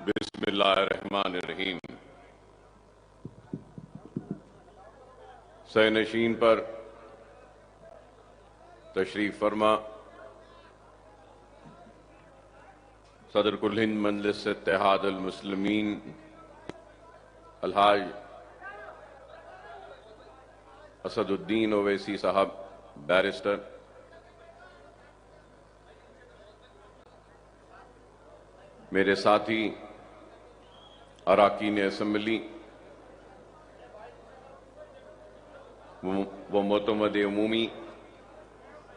बिस्मिल्लाहिर्रहमानिर्रहीम। सहनशीन पर तशरीफ फरमा सदर कुल हिंद मजलिस इत्तेहाद अल मुस्लिमीन अलहाज असदुद्दीन ओवैसी साहब बैरिस्टर, मेरे साथी अराकीन असम्बली व मोतमद उमूमी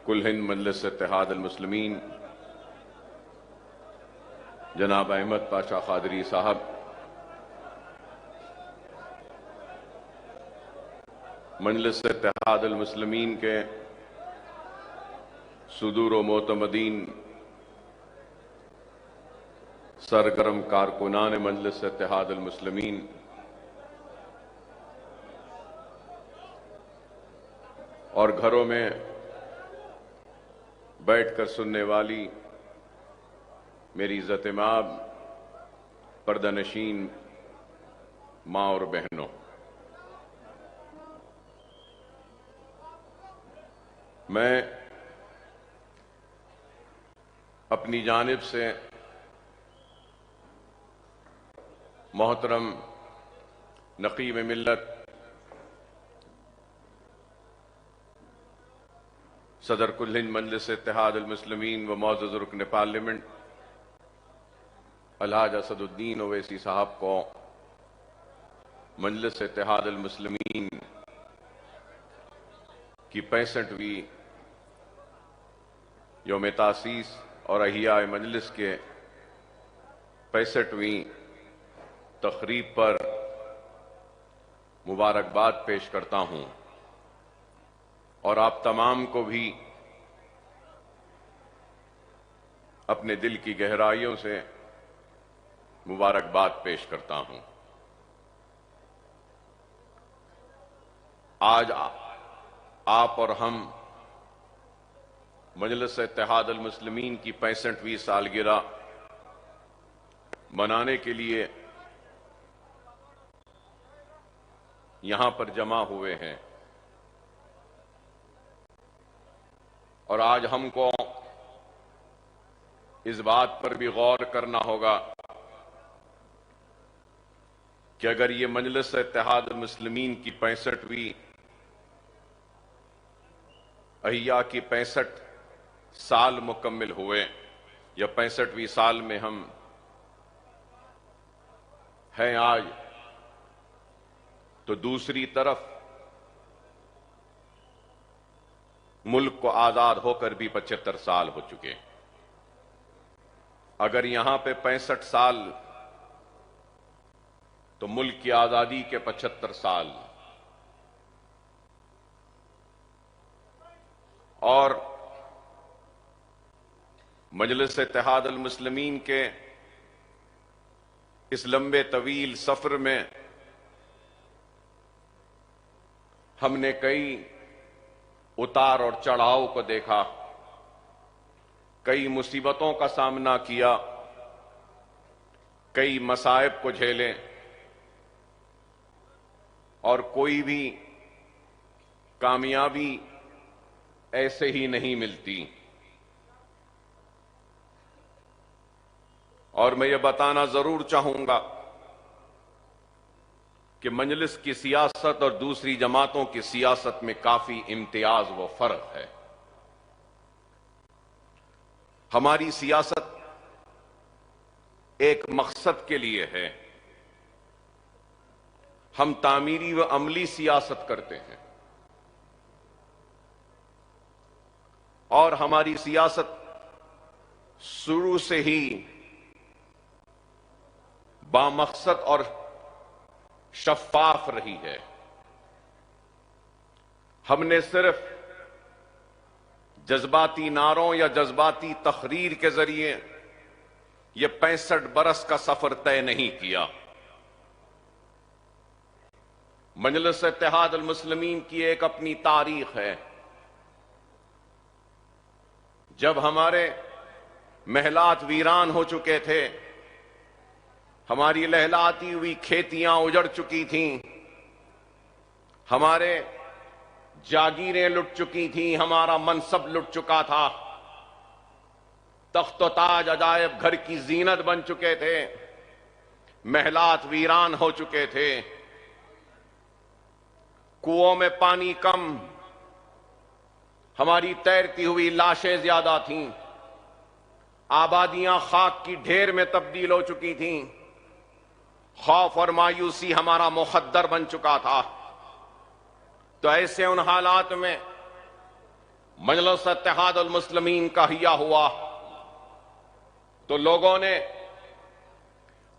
कुल हिंद मजलिस इत्तेहाद अल मुस्लिमीन जनाब अहमद पाशा कादरी साहब, मजलिस इत्तेहाद अल मुस्लिमीन के सुदूर व मोतमदीन सरगर्म कारकुनान मजलिस इत्तेहाद अल मुस्लिमीन, और घरों में बैठकर सुनने वाली मेरी इज्जत माब पर्दानशीन माँ और बहनों, मैं अपनी जानिब से मोहतरम नकीब मिल्लत सदर कुल हिंद मजलिस इत्तेहाद अल मुस्लिमीन व मुअज़्ज़ज़ रुकन पार्लियामेंट अलहाज असदुद्दीन ओवैसी साहब को मजलिस इत्तेहाद अल मुस्लिमीन की 65वीं यौम तासीस और अहिया मजलिस के 65वीं तकरीब पर मुबारकबाद पेश करता हूं और आप तमाम को भी अपने दिल की गहराइयों से मुबारकबाद पेश करता हूं। आज आप और हम मजलिस इत्तेहाद अल मुस्लिमीन की 65वीं सालगिरह मनाने के लिए यहां पर जमा हुए हैं और आज हमको इस बात पर भी गौर करना होगा कि अगर ये मजलिस इत्तेहाद अल मुस्लिमीन की 65वीं अहिया की 65 साल मुकम्मिल हुए या 65वीं साल में हम हैं आज, तो दूसरी तरफ मुल्क को आजाद होकर भी 75 साल हो चुके। अगर यहां पे 65 साल तो मुल्क की आजादी के 75 साल, और मजलिस इत्तेहाद अल मुस्लिमीन के इस लंबे तवील सफर में हमने कई उतार और चढ़ाव को देखा, कई मुसीबतों का सामना किया, कई मसाइब को झेले, और कोई भी कामयाबी ऐसे ही नहीं मिलती। और मैं ये बताना जरूर चाहूंगा कि मजलिस की सियासत और दूसरी जमातों की सियासत में काफी इम्तियाज व फर्क है। हमारी सियासत एक मकसद के लिए है, हम तामीरी व अमली सियासत करते हैं, और हमारी सियासत शुरू से ही बामकसद और शफ्फाफ रही है। हमने सिर्फ जज्बाती नारों या जज्बाती तहरीर के जरिए यह 65 बरस का सफर तय नहीं किया। मजलिस इत्तेहाद अल मुस्लिमीन की एक अपनी तारीख है। जब हमारे महलात वीरान हो चुके थे, हमारी लहलाती हुई खेतियां उजड़ चुकी थीं, हमारे जागीरें लुट चुकी थीं, हमारा मनसब लुट चुका था, तख्त ताज अजायब घर की जीनत बन चुके थे, महलात वीरान हो चुके थे, कुओं में पानी कम, हमारी तैरती हुई लाशें ज्यादा थीं, आबादियां खाक की ढेर में तब्दील हो चुकी थीं, खौफ और मायूसी हमारा मुखद्दर बन चुका था। तो ऐसे उन हालात में मजलिस इत्तेहादुल मुस्लिमीन का हिया हुआ तो लोगों ने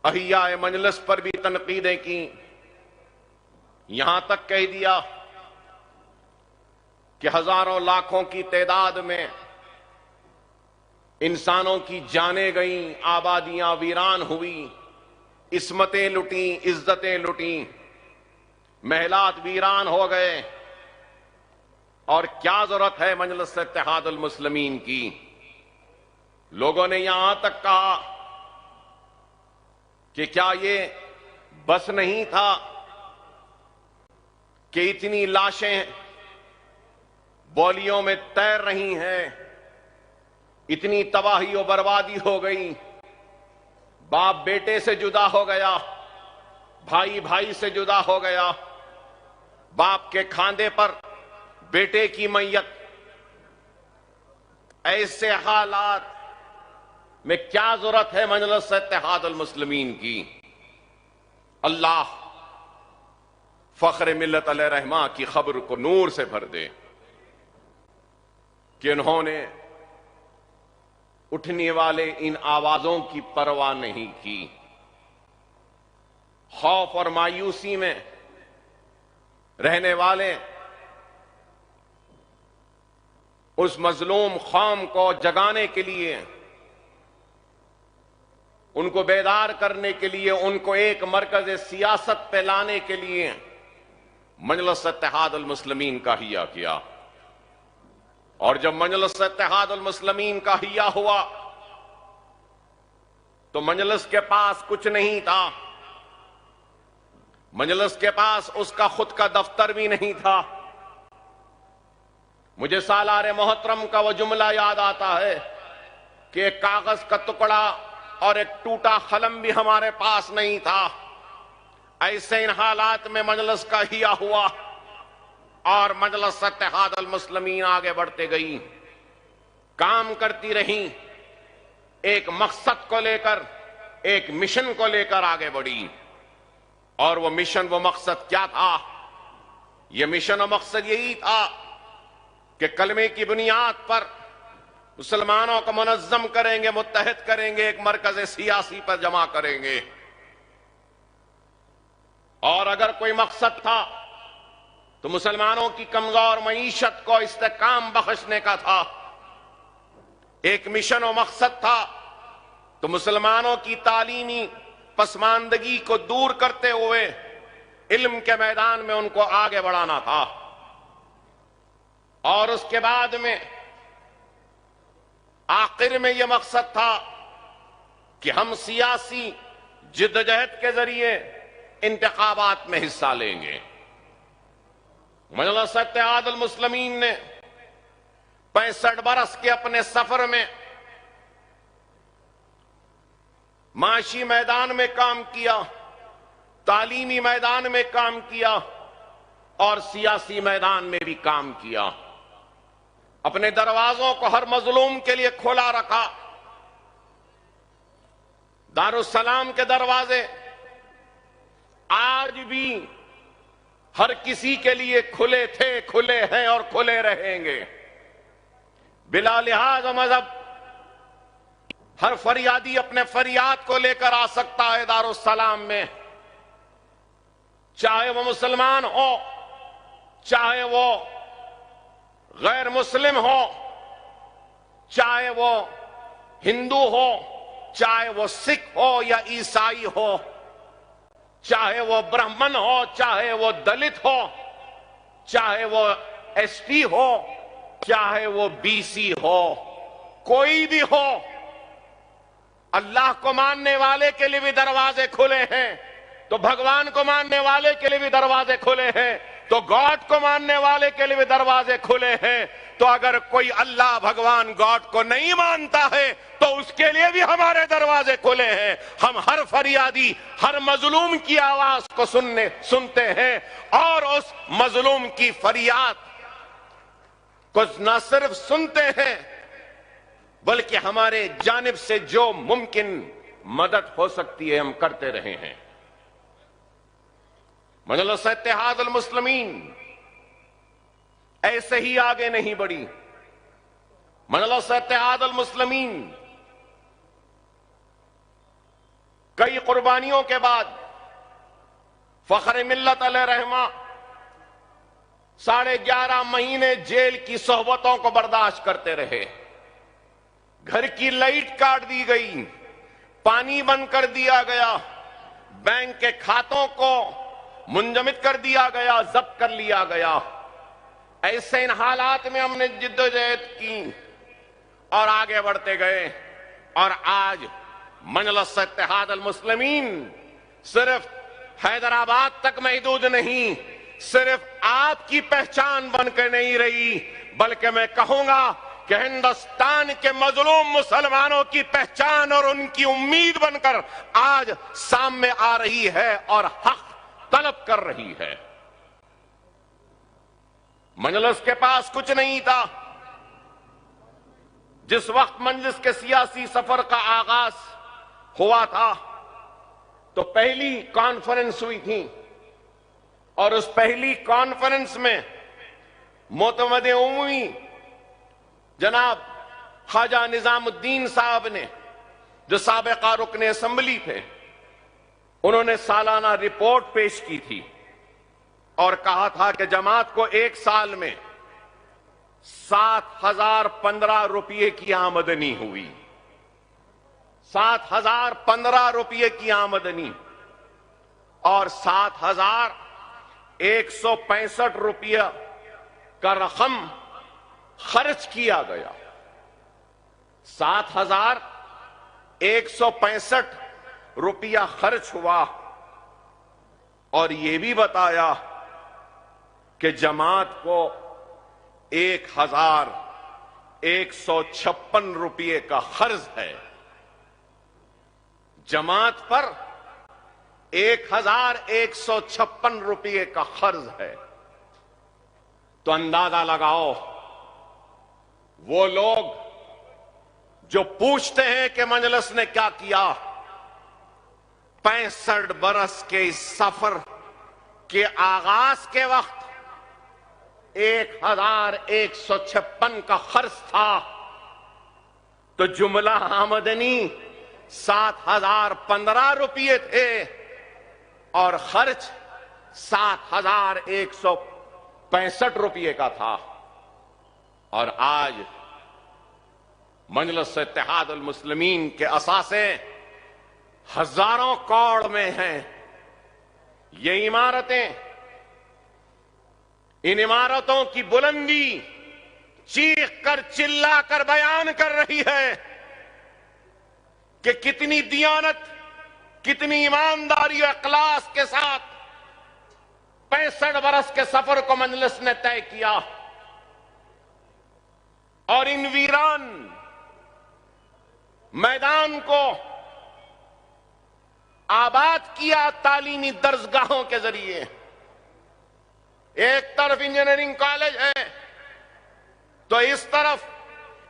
अहिया मजलिस पर भी तनकीदें की, यहां तक कह दिया कि हजारों लाखों की तादाद में इंसानों की जानें गईं, आबादियां वीरान हुई, इस्मतें लुटी, इज्जतें लुटी, महलात वीरान हो गए, और क्या जरूरत है मजलिस इत्तेहादुल मुस्लिमीन की। लोगों ने यहां तक कहा कि क्या ये बस नहीं था कि इतनी लाशें बौलियों में तैर रही हैं, इतनी तबाही और बर्बादी हो गई, बाप बेटे से जुदा हो गया, भाई भाई से जुदा हो गया, बाप के खांधे पर बेटे की मैयत। ऐसे हालात में क्या जरूरत है मजलिस इत्तेहादुल मुस्लिमीन की। अल्लाह फख्र मिल्लत अलैहि रहमा की खबर को नूर से भर दे कि उन्होंने उठने वाले इन आवाजों की परवाह नहीं की, खौफ और मायूसी में रहने वाले उस मजलूम कौम को जगाने के लिए, उनको बेदार करने के लिए, उनको एक मरकज सियासत पे लाने के लिए मजलिस इत्तेहादुल मुस्लिमीन का हिया किया। और जब मजलिस इत्तेहादुल मुस्लिमीन का हिया हुआ तो मजलिस के पास कुछ नहीं था, मजलिस के पास उसका खुद का दफ्तर भी नहीं था। मुझे सालारे मोहतरम का वो जुमला याद आता है कि एक कागज का टुकड़ा और एक टूटा कलम भी हमारे पास नहीं था। ऐसे इन हालात में मजलिस का हिया हुआ और मजलिस इत्तेहादुल मुस्लिमीन आगे बढ़ते गई, काम करती रही, एक मकसद को लेकर, एक मिशन को लेकर आगे बढ़ी। और वो मिशन, वो मकसद क्या था? ये मिशन और मकसद यही था कि कलमे की बुनियाद पर मुसलमानों को मुनज़्ज़म करेंगे, मुत्तहिद करेंगे, एक मरकज सियासी पर जमा करेंगे। और अगर कोई मकसद था तो मुसलमानों की कमजोर मईशत को इस्तेकाम बख्शने का था। एक मिशन और मकसद था तो मुसलमानों की तालीमी पसमानदगी को दूर करते हुए इल्म के मैदान में उनको आगे बढ़ाना था। और उसके बाद में आखिर में यह मकसद था कि हम सियासी जिद्दोजहद के जरिए इंतखाबात में हिस्सा लेंगे। मजलिस इत्तेहादुल मुस्लिमीन ने 65 बरस के अपने सफर में माशी मैदान में काम किया, तालीमी मैदान में काम किया और सियासी मैदान में भी काम किया। अपने दरवाजों को हर मजलूम के लिए खोला रखा। दारुस्सलाम के दरवाजे आज भी हर किसी के लिए खुले थे, खुले हैं और खुले रहेंगे। बिला लिहाज मजहब हर फरियादी अपने फरियाद को लेकर आ सकता है दारुस्सलाम में, चाहे वो मुसलमान हो, चाहे वो गैर मुस्लिम हो, चाहे वो हिंदू हो, चाहे वो सिख हो या ईसाई हो, चाहे वो ब्राह्मण हो, चाहे वो दलित हो, चाहे वो एसटी हो, चाहे वो बीसी हो, कोई भी हो, अल्लाह को मानने वाले के लिए भी दरवाजे खुले हैं, तो भगवान को मानने वाले के लिए भी दरवाजे खुले हैं, तो गॉड को मानने वाले के लिए भी दरवाजे खुले हैं। तो अगर कोई अल्लाह भगवान गॉड को नहीं मानता है तो उसके लिए भी हमारे दरवाजे खुले हैं। हम हर फरियादी, हर मजलूम की आवाज को सुनते हैं और उस मजलूम की फरियाद को न सिर्फ सुनते हैं बल्कि हमारे जानिब से जो मुमकिन मदद हो सकती है हम करते रहे हैं। मजलिस इत्तेहाद अल मुस्लिमीन ऐसे ही आगे नहीं बढ़ी। मजलिस इत्तेहाद अल मुस्लिमीन कई कुर्बानियों के बाद फखर मिल्लत अलैहिर्रहमा 11.5 महीने जेल की सोहबतों को बर्दाश्त करते रहे। घर की लाइट काट दी गई, पानी बंद कर दिया गया, बैंक के खातों को मुंजमद कर दिया गया, जब्त कर लिया गया। ऐसे इन हालात में हमने जिद्दोजहद की और आगे बढ़ते गए और आज मजलिस इत्तेहाद अल मुस्लिमीन सिर्फ हैदराबाद तक महदूद नहीं, सिर्फ आपकी पहचान बनकर नहीं रही, बल्कि मैं कहूंगा कि हिंदुस्तान के मजलूम मुसलमानों की पहचान और उनकी उम्मीद बनकर आज सामने आ रही है और हक तलब कर रही है। मजलिस के पास कुछ नहीं था। जिस वक्त मजलिस के सियासी सफर का आगाज हुआ था तो पहली कॉन्फ्रेंस हुई थी और उस पहली कॉन्फ्रेंस में मोतमद उमवी जनाब ख्वाजा निजामुद्दीन साहब ने, जो साबिका रुकने असेंबली थे, उन्होंने सालाना रिपोर्ट पेश की थी और कहा था कि जमात को एक साल में 7,015 रुपये की आमदनी हुई। 7,015 रुपये की आमदनी और 7,165 रुपया का रकम खर्च किया गया। 7,165 रुपया खर्च हुआ और यह भी बताया कि जमात को 1,156 रुपये का खर्च है। जमात पर 1,156 रुपये का खर्च है। तो अंदाजा लगाओ, वो लोग जो पूछते हैं कि मजलिस ने क्या किया, 65 बरस के इस सफर के आगाज के वक्त 1,156 का खर्च था, तो जुमला आमदनी 7,015 रुपये थे और खर्च 7,165 रुपये का था। और आज मजलिस इत्तेहाद अल मुस्लिमीन के असासे हजारों करोड़ में हैं। ये इमारतें, इन इमारतों की बुलंदी चीख कर चिल्ला कर बयान कर रही है कि कितनी दियानत, कितनी ईमानदारी और इखलास के साथ 65 बरस के सफर को मजलिस ने तय किया और इन वीरान मैदान को आबाद किया तालीमी दर्जगाहों के जरिए। एक तरफ इंजीनियरिंग कॉलेज है तो इस तरफ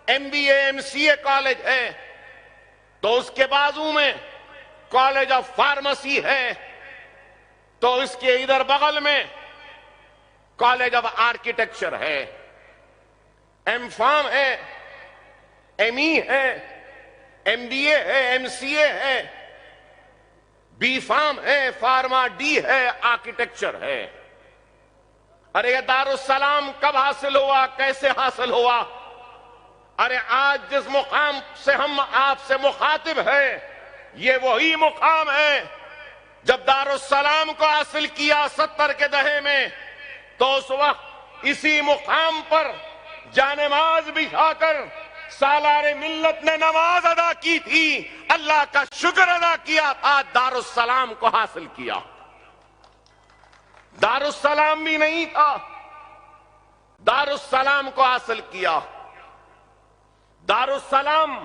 MBA MCA कॉलेज है, तो उसके बाजू में कॉलेज ऑफ फार्मेसी है, तो इसके इधर बगल में कॉलेज ऑफ आर्किटेक्चर है, M.Pharm है, ME है, MBA है, MCA है, B.Pharm है, फार्मा D है, आर्किटेक्चर है। अरे ये दारुस्सलाम कब हासिल हुआ, कैसे हासिल हुआ? अरे आज जिस मुकाम से हम आपसे मुखातिब हैं, ये वही मुकाम है जब दारुस्सलाम को हासिल किया 70 के दहे में, तो उस वक्त इसी मुकाम पर जानेमाज बिछाकर सालारे मिल्लत ने नमाज अदा की थी, अल्लाह का शुक्र अदा किया था, दारुस्सलाम को हासिल किया। दारुस्सलाम भी नहीं था, दारुस्सलाम को हासिल किया। दारुस्सलाम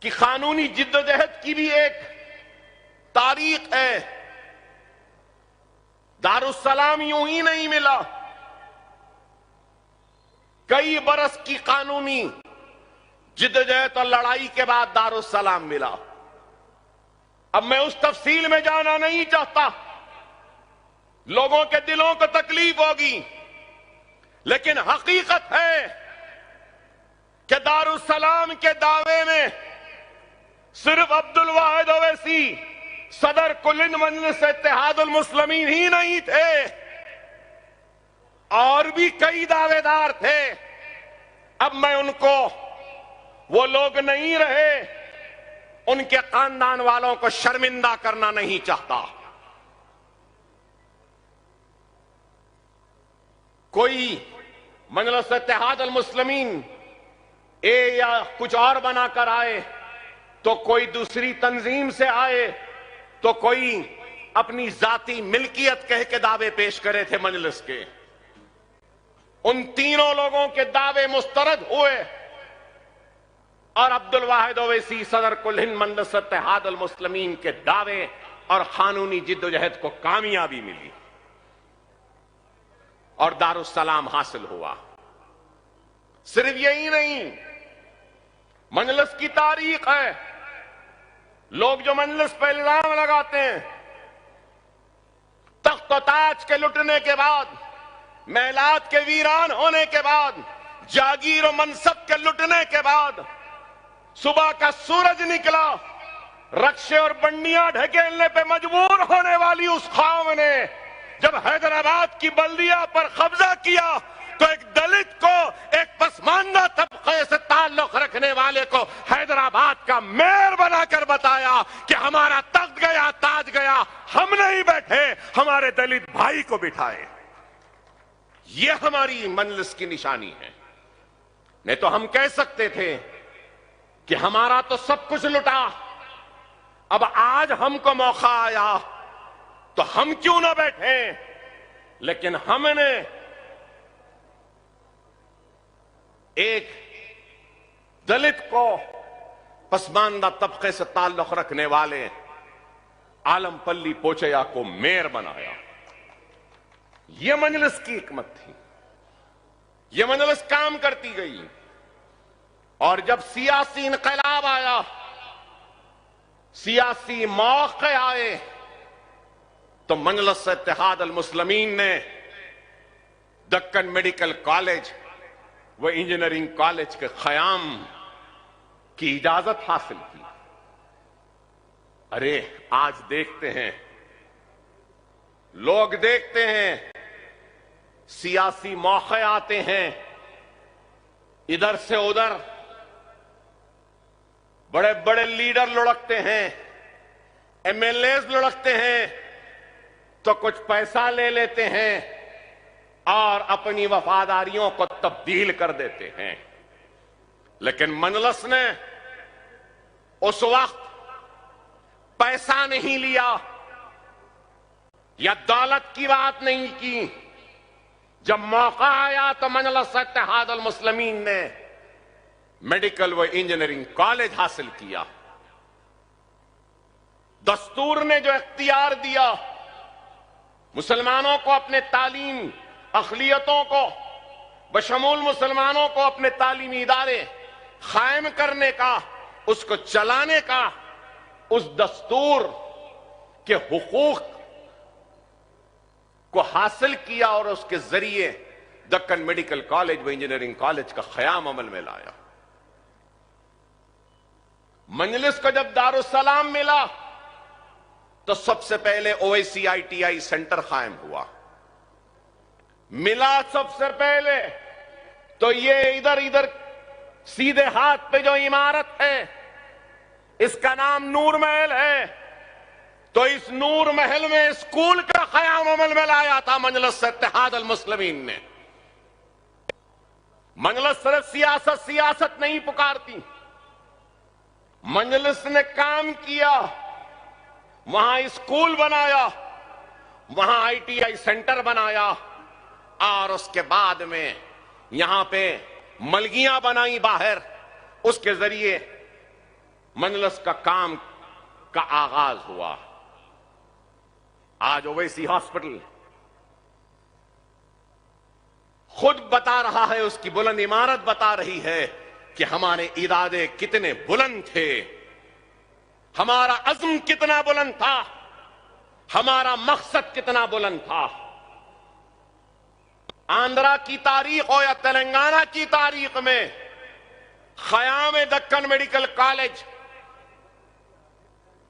की कानूनी जिद्दोजहद की भी एक तारीख है। दारुस्सलाम यूं ही नहीं मिला, कई बरस की कानूनी जिद्दोजहद और लड़ाई के बाद दारुस्सलाम मिला। अब मैं उस तफसील में जाना नहीं चाहता, लोगों के दिलों को तकलीफ होगी, लेकिन हकीकत है कि दारुस्सलाम के दावे में सिर्फ अब्दुल वाहिद ओवैसी सदर कुल हिंद मजलिस इत्तेहादुल मुस्लिमीन ही नहीं थे, और भी कई दावेदार थे। अब मैं उनको, वो लोग नहीं रहे, उनके खानदान वालों को शर्मिंदा करना नहीं चाहता। कोई मजलिस इत्तेहादुल मुस्लिमीन ए या कुछ और बनाकर आए, तो कोई दूसरी तंजीम से आए, तो कोई अपनी जाती मिल्कियत कह के दावे पेश करे थे मजलिस के। उन तीनों लोगों के दावे मुस्तरद हुए और अब्दुल वाहिद ओवैसी सदर कुल हिंद मजलिस इत्तेहादुल मुस्लिमीन के दावे और कानूनी जिद्दोजहद को कामयाबी मिली और दारुस्सलाम हासिल हुआ। सिर्फ यही नहीं, मजलिस की तारीख है। लोग जो मजलिस पर इल्जाम लगाते हैं, तख्त और ताज के लुटने के बाद, महलात के वीरान होने के बाद, जागीर और मनसब के लुटने के बाद, सुबह का सूरज निकला, रक्शे और बंडियां ढकेलने पे मजबूर होने वाली उस कौम ने जब हैदराबाद की बल्दिया पर कब्जा किया, तो एक दलित को, एक पसमानदा तबके से ताल्लुक रखने वाले को हैदराबाद का मेयर बनाकर बताया कि हमारा तख्त गया, ताज गया, हम नहीं बैठे, हमारे दलित भाई को बिठाए। ये हमारी मजलिस की निशानी है। नहीं तो हम कह सकते थे कि हमारा तो सब कुछ लुटा, अब आज हमको मौका आया तो हम क्यों ना बैठे। लेकिन हमने एक दलित को, पसमानदा तबके से ताल्लुक रखने वाले आलमपल्ली पोचैया को मेयर बनाया। यह मजलिस की हिकमत थी, यह मजलिस काम करती गई। और जब सियासी इनकलाब आया, सियासी मौके आए, तो मजलिस इत्तेहादुल मुस्लिमीन ने दक्कन मेडिकल कॉलेज व इंजीनियरिंग कॉलेज के क़याम की इजाजत हासिल की। अरे आज देखते हैं, लोग देखते हैं, सियासी मौके आते हैं, इधर से उधर बड़े बड़े लीडर लुढ़कते हैं, एमएलए लुढ़कते हैं, तो कुछ पैसा ले लेते हैं और अपनी वफादारियों को तब्दील कर देते हैं। लेकिन मजलिस ने उस वक्त पैसा नहीं लिया या दौलत की बात नहीं की। जब मौका आया तो मजलिस इत्तेहादुल मुस्लिमीन ने मेडिकल व इंजीनियरिंग कॉलेज हासिल किया। दस्तूर ने जो इख्तियार दिया मुसलमानों को अपने तालीम अखलियतों को बशमूल मुसलमानों को अपने तालीमी इदारे कायम करने का, उसको चलाने का, उस दस्तूर के हुकूक को हासिल किया और उसके जरिए दक्कन मेडिकल कॉलेज व इंजीनियरिंग कॉलेज का क़याम अमल में लाया। मजलिस को जब दारुस्सलाम मिला तो सबसे पहले ओवैसी ITI सेंटर कायम हुआ। मिला सबसे पहले तो ये इधर इधर सीधे हाथ पे जो इमारत है, इसका नाम नूर महल है। तो इस नूर महल में स्कूल का क़याम अमल में लाया था मजलिस इत्तेहादुल मुस्लिमीन ने। मजलिस सिर्फ सियासत नहीं पुकारती, मजलिस ने काम किया, वहां स्कूल बनाया, वहां आईटीआई सेंटर बनाया और उसके बाद में यहां पे मलगियां बनाई बाहर। उसके जरिए मजलिस का काम का आगाज हुआ। आज ओवैसी हॉस्पिटल खुद बता रहा है, उसकी बुलंद इमारत बता रही है कि हमारे इरादे कितने बुलंद थे, हमारा अज़्म कितना बुलंद था, हमारा मकसद कितना बुलंद था। आंध्रा की तारीख हो या तेलंगाना की तारीख में ख़याम दक्कन मेडिकल कॉलेज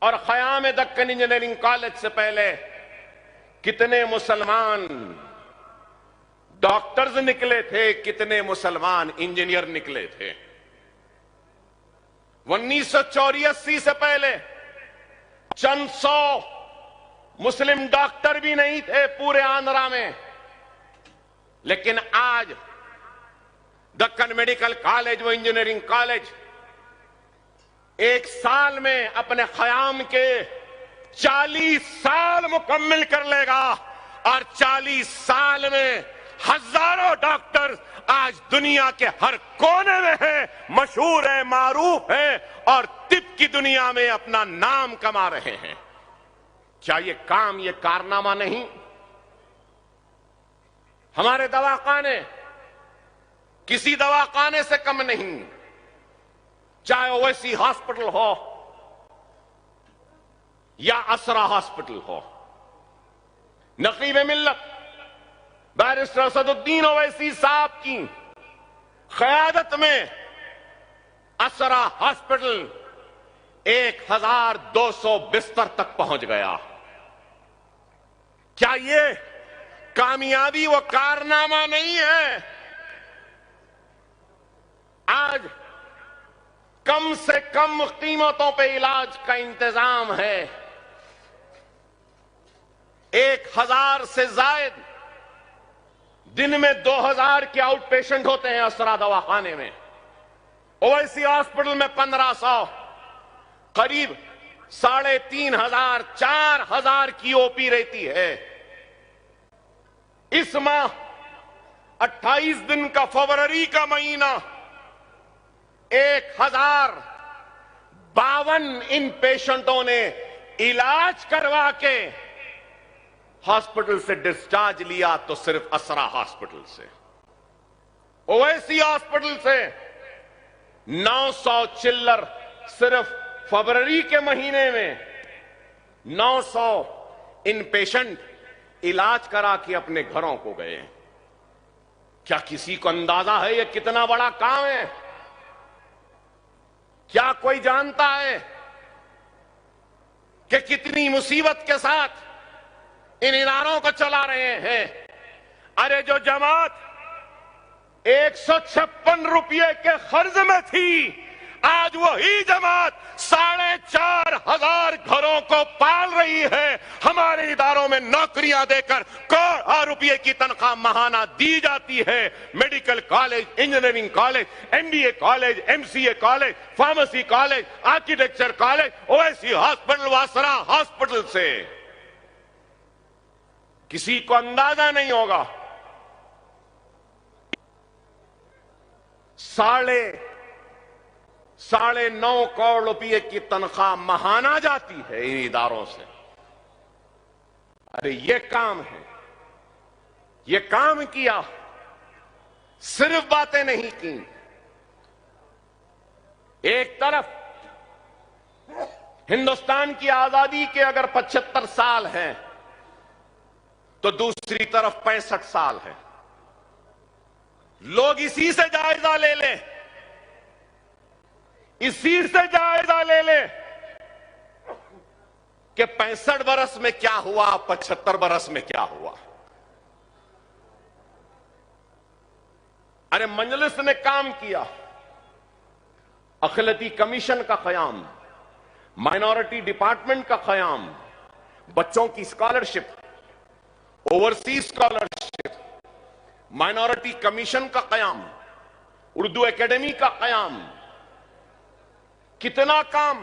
और ख़याम दक्कन इंजीनियरिंग कॉलेज से पहले कितने मुसलमान डॉक्टर्स निकले थे, कितने मुसलमान इंजीनियर निकले थे। 1984 से पहले चंद 100 मुस्लिम डॉक्टर भी नहीं थे पूरे आंध्रा में, लेकिन आज दक्कन मेडिकल कॉलेज व इंजीनियरिंग कॉलेज एक साल में अपने क़याम के 40 साल मुकम्मिल कर लेगा और 40 साल में हजारों डॉक्टर आज दुनिया के हर कोने में हैं, मशहूर है, मारूफ है और तिब की दुनिया में अपना नाम कमा रहे हैं। क्या ये काम, ये कारनामा नहीं? हमारे दवाखाने किसी दवाखाने से कम नहीं, चाहे ओवैसी हॉस्पिटल हो या असरा हॉस्पिटल हो। नकीब मिल्लत बैरिस्टर असदुद्दीन ओवैसी साहब की क़यादत में असरा हॉस्पिटल 1200 बिस्तर तक पहुंच गया। क्या ये कामयाबी व कारनामा नहीं है? आज कम से कम कीमतों पे इलाज का इंतजाम है। 1000 से जायद दिन में 2000 के आउट पेशेंट होते हैं असरा दवाखाने में। ओवैसी हॉस्पिटल में 1500, करीब 3500 4000 की ओपी रहती है। इस माह 28 दिन का फरवरी का महीना 1052 इन पेशेंटों ने इलाज करवा के हॉस्पिटल से डिस्चार्ज लिया, तो सिर्फ असरा हॉस्पिटल से। ओवैसी हॉस्पिटल से 900 चिल्लर सिर्फ फरवरी के महीने में 900 इन पेशेंट इलाज करा के अपने घरों को गए। क्या किसी को अंदाजा है ये कितना बड़ा काम है? क्या कोई जानता है कि कितनी मुसीबत के साथ इन इदारों को चला रहे हैं? अरे जो जमात 156 रुपये के कर्ज में थी, आज वही जमात 4500 घरों को पाल रही है। हमारे इदारों में नौकरियां देकर करोड़ों रुपये की तनख्वाह महाना दी जाती है। Medical college, engineering college, MBA college, MCA college, pharmacy college, architecture college, Owaisi hospital, वासरा हॉस्पिटल से किसी को अंदाजा नहीं होगा। 9.5 करोड़ रुपए की तनख्वाह महाना जाती है इन इदारों से। अरे ये काम है, ये काम किया, सिर्फ बातें नहीं की। एक तरफ हिंदुस्तान की आजादी के अगर 75 साल हैं, तो दूसरी तरफ 65 साल है। लोग इसी से जायजा ले लें, इसी से जायजा ले लें कि 65 बरस में क्या हुआ, 75 बरस में क्या हुआ। अरे मजलिस ने काम किया, अखिलती कमीशन का क़याम, माइनॉरिटी डिपार्टमेंट का क़याम, बच्चों की scholarship, overseas scholarship, minority commission का क़याम, उर्दू एकेडमी का कयाम, कितना काम,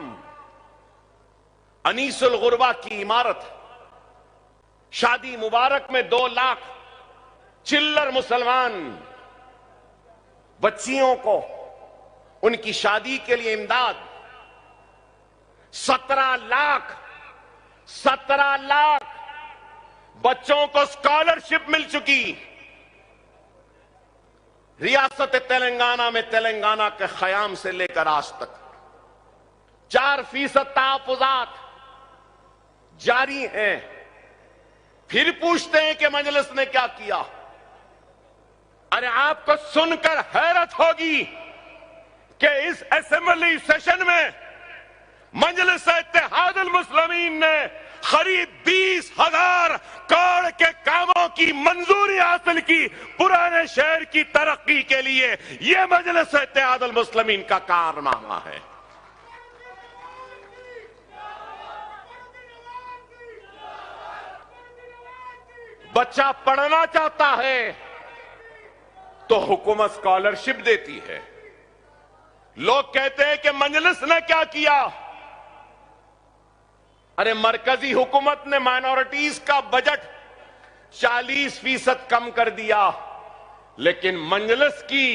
अनीसुल गुरबा की इमारत, शादी मुबारक में 2 लाख चिल्लर मुसलमान बच्चियों को उनकी शादी के लिए इमदाद, 17 लाख बच्चों को स्कॉलरशिप मिल चुकी। रियासत तेलंगाना में तेलंगाना के क़याम से लेकर आज तक 4% तहफ़्फ़ुज़ात जारी हैं। फिर पूछते हैं कि मजलिस ने क्या किया। अरे आपको सुनकर हैरत होगी कि इस असेंबली सेशन में मजलिस इत्तेहादुल मुस्लिमीन ने करीब 20,000 करोड़ के कामों की मंजूरी हासिल की पुराने शहर की तरक्की के लिए। यह मजलिस इत्तेहादुल मुस्लिमीन का कारनामा है। बच्चा पढ़ना चाहता है तो हुकूमत स्कॉलरशिप देती है। लोग कहते हैं कि मजलिस ने क्या किया। अरे मरकजी हुकूमत ने माइनॉरिटीज का बजट 40% कम कर दिया, लेकिन मजलिस की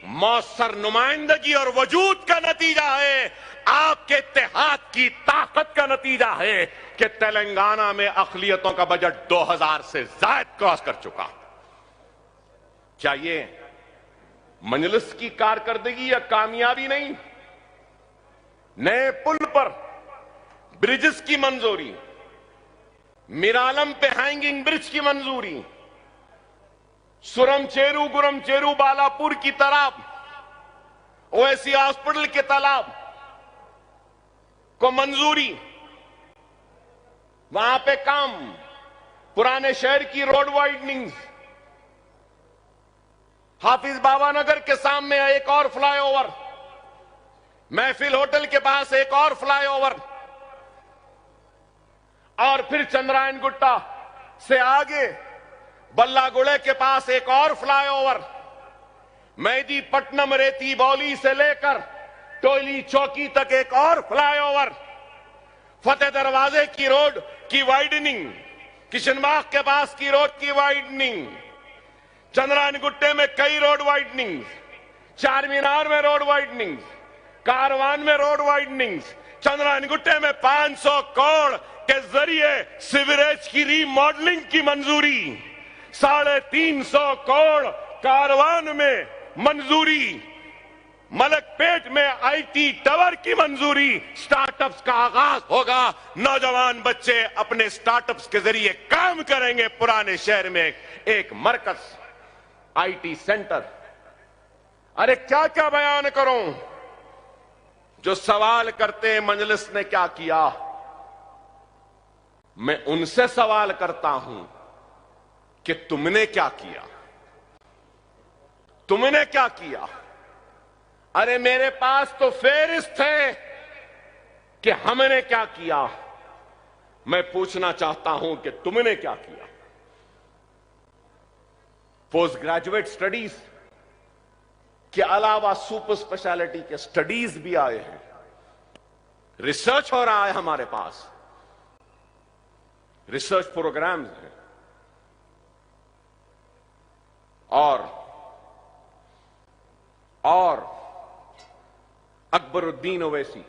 मौसर नुमाइंदगी और वजूद का नतीजा है, आपके इत्तेहाद की ताकत का नतीजा है कि तेलंगाना में अक़लियतों का बजट 2000 से ज्यादा क्रॉस कर चुका। क्या ये मजलिस की कारकर्दगी या कामयाबी नहीं? नए पुल पर ब्रिजेस की मंजूरी, मिरालम पे हैंगिंग ब्रिज की मंजूरी, सुरमचेरू गुरमचेरू बालापुर की तालाब, ओएसी हॉस्पिटल के तालाब को मंजूरी, वहां पे काम, पुराने शहर की रोड वाइडनिंग, हाफिज बाबा नगर के सामने एक और फ्लाईओवर, महफिल होटल के पास एक और फ्लाईओवर, और फिर चंद्रायन गुट्टा से आगे बल्लागुड़े के पास एक और फ्लाईओवर, मेहदीपट्टनम रेती बौली से लेकर टोली चौकी तक एक और फ्लाईओवर, फतेह दरवाजे की रोड की वाइडनिंग, किशनबाग के पास की रोड की वाइडनिंग, चंद्रायन गुट्टे में कई रोड वाइडनिंग, चार मीनार में रोड वाइडनिंग, कारवान में रोड वाइडनिंग, चंद्रायन गुट्टे में 500 करोड़ के जरिए सीवरेज की रीमॉडलिंग की मंजूरी, 350 करोड़ कारवान में मंजूरी, मलकपेट में आईटी टावर की मंजूरी। स्टार्टअप्स का आगाज होगा, नौजवान बच्चे अपने स्टार्टअप्स के जरिए काम करेंगे। पुराने शहर में एक मरकज, आईटी सेंटर। अरे क्या क्या बयान करूं। जो सवाल करते हैं मजलिस ने क्या किया, मैं उनसे सवाल करता हूं कि तुमने क्या किया, तुमने क्या किया। अरे मेरे पास तो फेरिस्त है कि हमने क्या किया। मैं पूछना चाहता हूं कि तुमने क्या किया। पोस्ट ग्रेजुएट स्टडीज के अलावा सुपर स्पेशलिटी के स्टडीज भी आए हैं, रिसर्च हो रहा है हमारे पास, रिसर्च प्रोग्राम्स हैं। और अकबरुद्दीन ओवैसी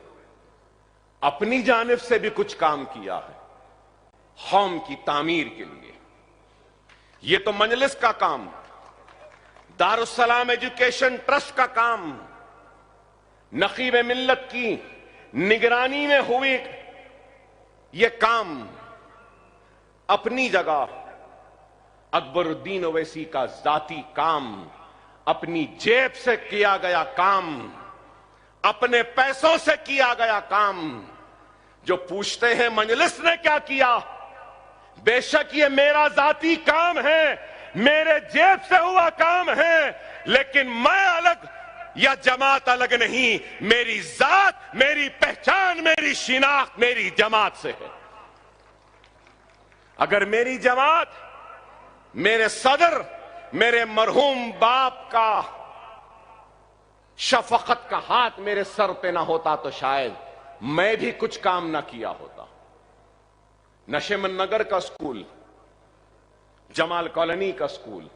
अपनी जानिब से भी कुछ काम किया है कौम की तामीर के लिए। यह तो मजलिस का काम, दारुस्सलाम एजुकेशन ट्रस्ट का काम, नकीब मिल्लत की निगरानी में हुई यह काम अपनी जगह, अकबरुद्दीन ओवैसी का जाती काम, अपनी जेब से किया गया काम, अपने पैसों से किया गया काम। जो पूछते हैं मजलिस ने क्या किया, बेशक ये मेरा जाती काम है, मेरे जेब से हुआ काम है, लेकिन मैं अलग या जमात अलग नहीं। मेरी जात, मेरी पहचान, मेरी शिनाख्त मेरी जमात से है। अगर मेरी जमात, मेरे सदर, मेरे मरहूम बाप का शफकत का हाथ मेरे सर पे ना होता तो शायद मैं भी कुछ काम ना किया होता। नशेमन नगर का स्कूल, जमाल कॉलोनी का स्कूल,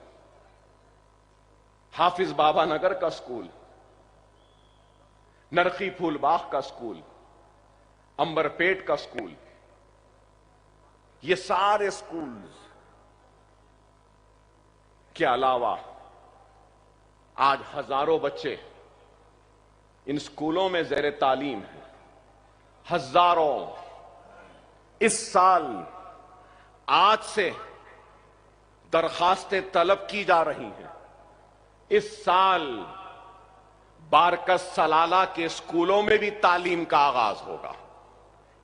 हाफिज बाबा नगर का स्कूल, नरखी फूलबाग का स्कूल, अंबरपेट का स्कूल, ये सारे स्कूल के अलावा आज हजारों बच्चे इन स्कूलों में ज़ेरे तालीम हैं। हजारों इस साल आज से दरखास्तें तलब की जा रही हैं। इस साल बारकस सलाला के स्कूलों में भी तालीम का आगाज होगा।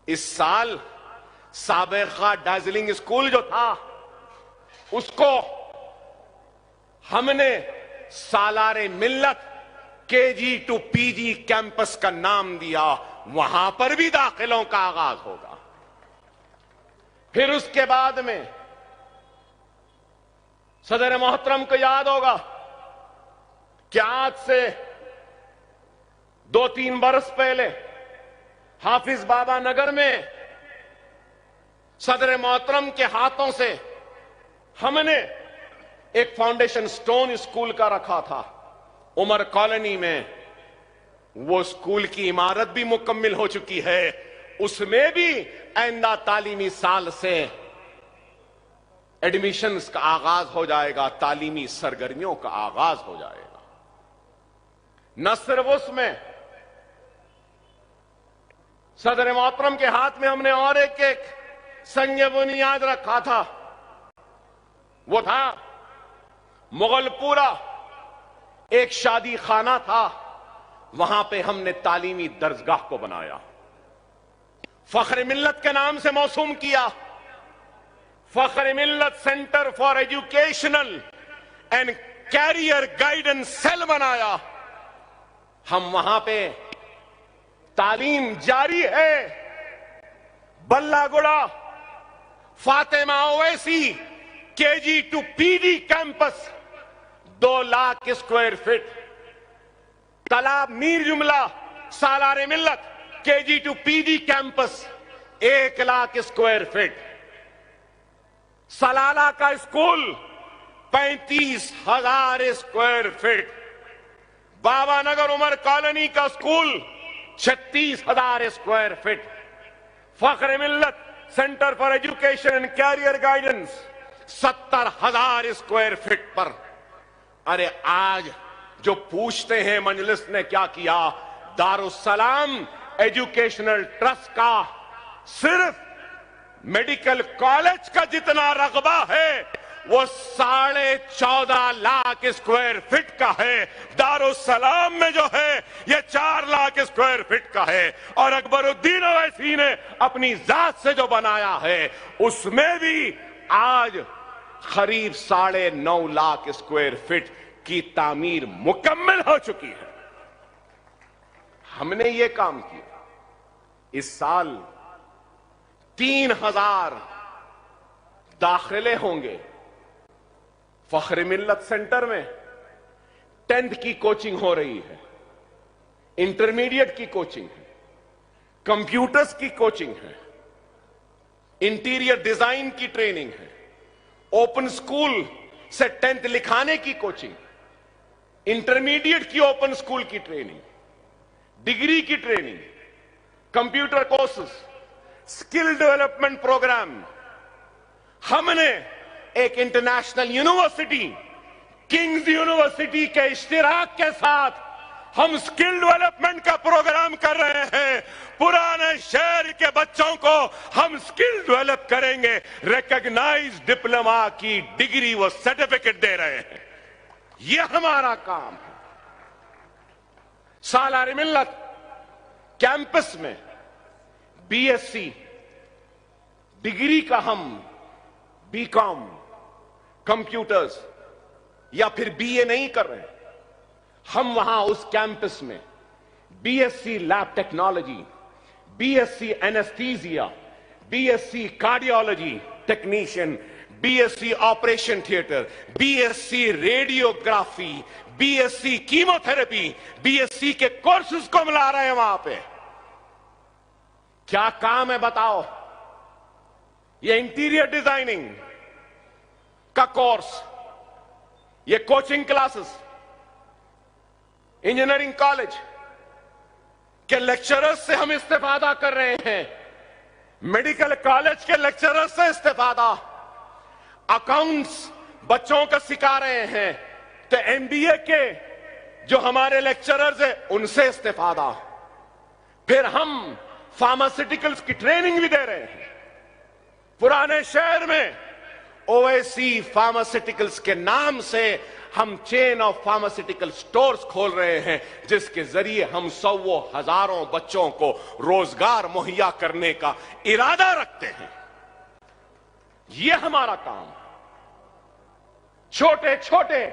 इस साल साबिका दार्जिलिंग स्कूल जो था उसको हमने सालारे Millat KG to PG campus का नाम दिया। वहां पर भी दाखिलों का आगाज होगा। फिर उसके बाद में सदर मोहतरम को याद होगा कि आज से 2-3 बरस पहले हाफिज बाबा नगर में सदर मोहतरम के हाथों से हमने एक फाउंडेशन स्टोन स्कूल का रखा था। उमर कॉलोनी में वो स्कूल की इमारत भी मुकम्मिल हो चुकी है। उसमें भी आइंदा तालीमी साल से एडमिशन्स का आगाज हो जाएगा, तालीमी सरगर्मियों का आगाज हो जाएगा। न सिर्फ उसमें सदर मोहतरम के हाथ में हमने और एक संग बुनियाद रखा था। वो था मुगलपुरा, एक शादी खाना था। वहां पे हमने तालीमी दर्जगाह को बनाया, फख्र मिल्लत के नाम से मौसूम किया। Fakhr Millat centre for educational and career guidance cell बनाया। हम वहां पे तालीम जारी है। Ballaguda Fatima Owaisi KG to PD campus 2 lakh square feet. Talab Mir Jumla Salare Millat KG to PD campus 1 lakh square feet. Salala का school 35,000 square feet. Baba Nagar Umar colony का school 36,000 square feet. Fakhr Millat centre for education and career guidance 70,000 square feet पर। अरे आज जो पूछते हैं मजलिस ने क्या किया, दारुस्सलाम एजुकेशनल ट्रस्ट का सिर्फ मेडिकल कॉलेज का जितना रकबा है वो 14.5 लाख स्क्वायर फीट का है। दारुस्सलाम में जो है ये 4 लाख स्क्वायर फीट का है। और अकबरुद्दीन ओवैसी ने अपनी जात से जो बनाया है उसमें भी आज करीब 9.5 लाख स्क्वायर फीट की तामीर मुकम्मल हो चुकी है। हमने ये काम किया। इस साल 3,000 दाखिले होंगे फख्र मिल्लत सेंटर में। 10th की कोचिंग हो रही है, इंटरमीडिएट की कोचिंग है, कंप्यूटर्स की कोचिंग है, इंटीरियर डिजाइन की ट्रेनिंग है, ओपन स्कूल से 10th लिखाने की कोचिंग, इंटरमीडिएट की ओपन स्कूल की ट्रेनिंग, डिग्री की training, computer courses, skill development programme. हमने एक इंटरनेशनल यूनिवर्सिटी किंग्स यूनिवर्सिटी के इश्तिराक के साथ हम स्किल डेवलपमेंट का प्रोग्राम कर रहे हैं। पुराने शहर के बच्चों को हम स्किल डेवलप करेंगे, रिकॉग्नाइज डिप्लोमा की डिग्री व सर्टिफिकेट दे रहे हैं। यह हमारा काम है। सालारे मिल्लत कैंपस में BSc डिग्री का हम BCom कंप्यूटर्स या फिर BA नहीं कर रहे हैं। हम वहां उस कैंपस में BSc lab technology, BSc anaesthesia, BSc cardiology technician, BSc operation theatre, BSc radiography, BSc chemotherapy, BSc के कोर्सेज को मिला रहे हैं वहां पे। क्या काम है बताओ? ये इंटीरियर डिजाइनिंग का कोर्स, ये कोचिंग क्लासेस, इंजीनियरिंग कॉलेज के लेक्चरर्स से हम इस्तेफादा कर रहे हैं, मेडिकल कॉलेज के लेक्चरर्स से इस्तेफादा, अकाउंट्स बच्चों को सिखा रहे हैं, तो एमबीए के जो हमारे लेक्चरर्स हैं उनसे इस्तेफादा। फिर हम फार्मास्यूटिकल्स की ट्रेनिंग भी दे रहे हैं। पुराने शहर में ओएसी फार्मास्यूटिकल्स के नाम से हम चेन ऑफ फार्मास्यूटिकल स्टोर्स खोल रहे हैं, जिसके जरिए हम सौ हजारों बच्चों को रोजगार मुहैया करने का इरादा रखते हैं। यह हमारा काम। छोटे छोटे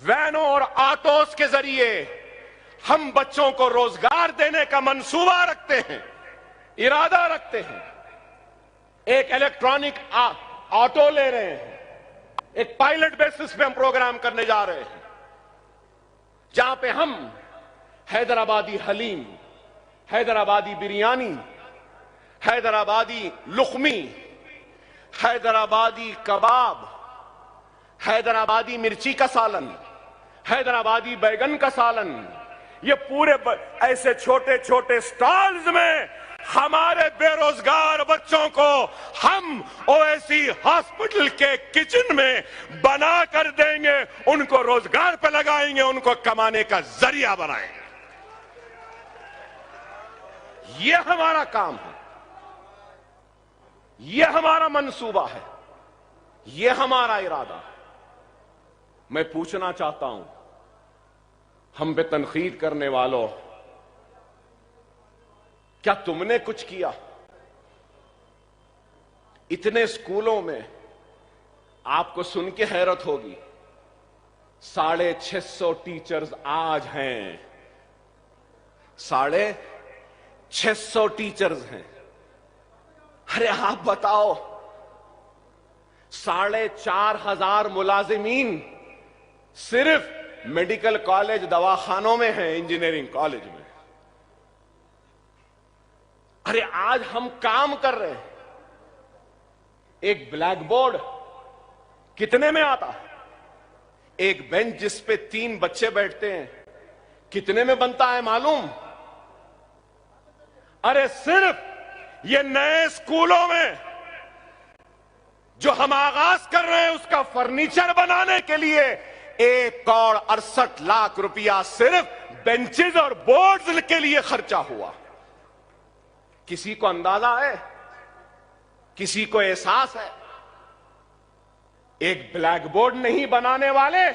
वैनों और ऑटोस के जरिए हम बच्चों को रोजगार देने का मंसूबा रखते हैं, इरादा रखते हैं। एक इलेक्ट्रॉनिक ऑटो ले रहे हैं, एक पायलट बेसिस पे हम प्रोग्राम करने जा रहे हैं, जहां पे हम हैदराबादी हलीम, हैदराबादी बिरयानी, हैदराबादी लुकमी, हैदराबादी कबाब, हैदराबादी मिर्ची का सालन, हैदराबादी बैगन का सालन, ये पूरे ऐसे छोटे छोटे स्टॉल्स में हमारे बेरोजगार बच्चों को हम ओएसी हॉस्पिटल के किचन में बना कर देंगे, उनको रोजगार पे लगाएंगे, उनको कमाने का जरिया बनाएंगे। ये हमारा काम है, ये हमारा मंसूबा है, ये हमारा इरादा। मैं पूछना चाहता हूं, हम पे तनकीद करने वालों, क्या तुमने कुछ किया? इतने स्कूलों में आपको सुन के हैरत होगी, 650 टीचर्स आज हैं, 650 टीचर्स हैं। अरे आप बताओ, 4,500 मुलाजिमीन सिर्फ मेडिकल कॉलेज दवाखानों में हैं, इंजीनियरिंग कॉलेज में। अरे आज हम काम कर रहे हैं। एक ब्लैक बोर्ड कितने में आता है? एक बेंच जिस पे 3 बच्चे बैठते हैं कितने में बनता है मालूम? अरे सिर्फ ये नए स्कूलों में जो हम आगाज कर रहे हैं उसका फर्नीचर बनाने के लिए 1,68,00,000 रुपया सिर्फ बेंचेज और बोर्ड्स के लिए खर्चा हुआ। किसी को अंदाजा है? किसी को एहसास है? एक ब्लैक बोर्ड नहीं बनाने वाले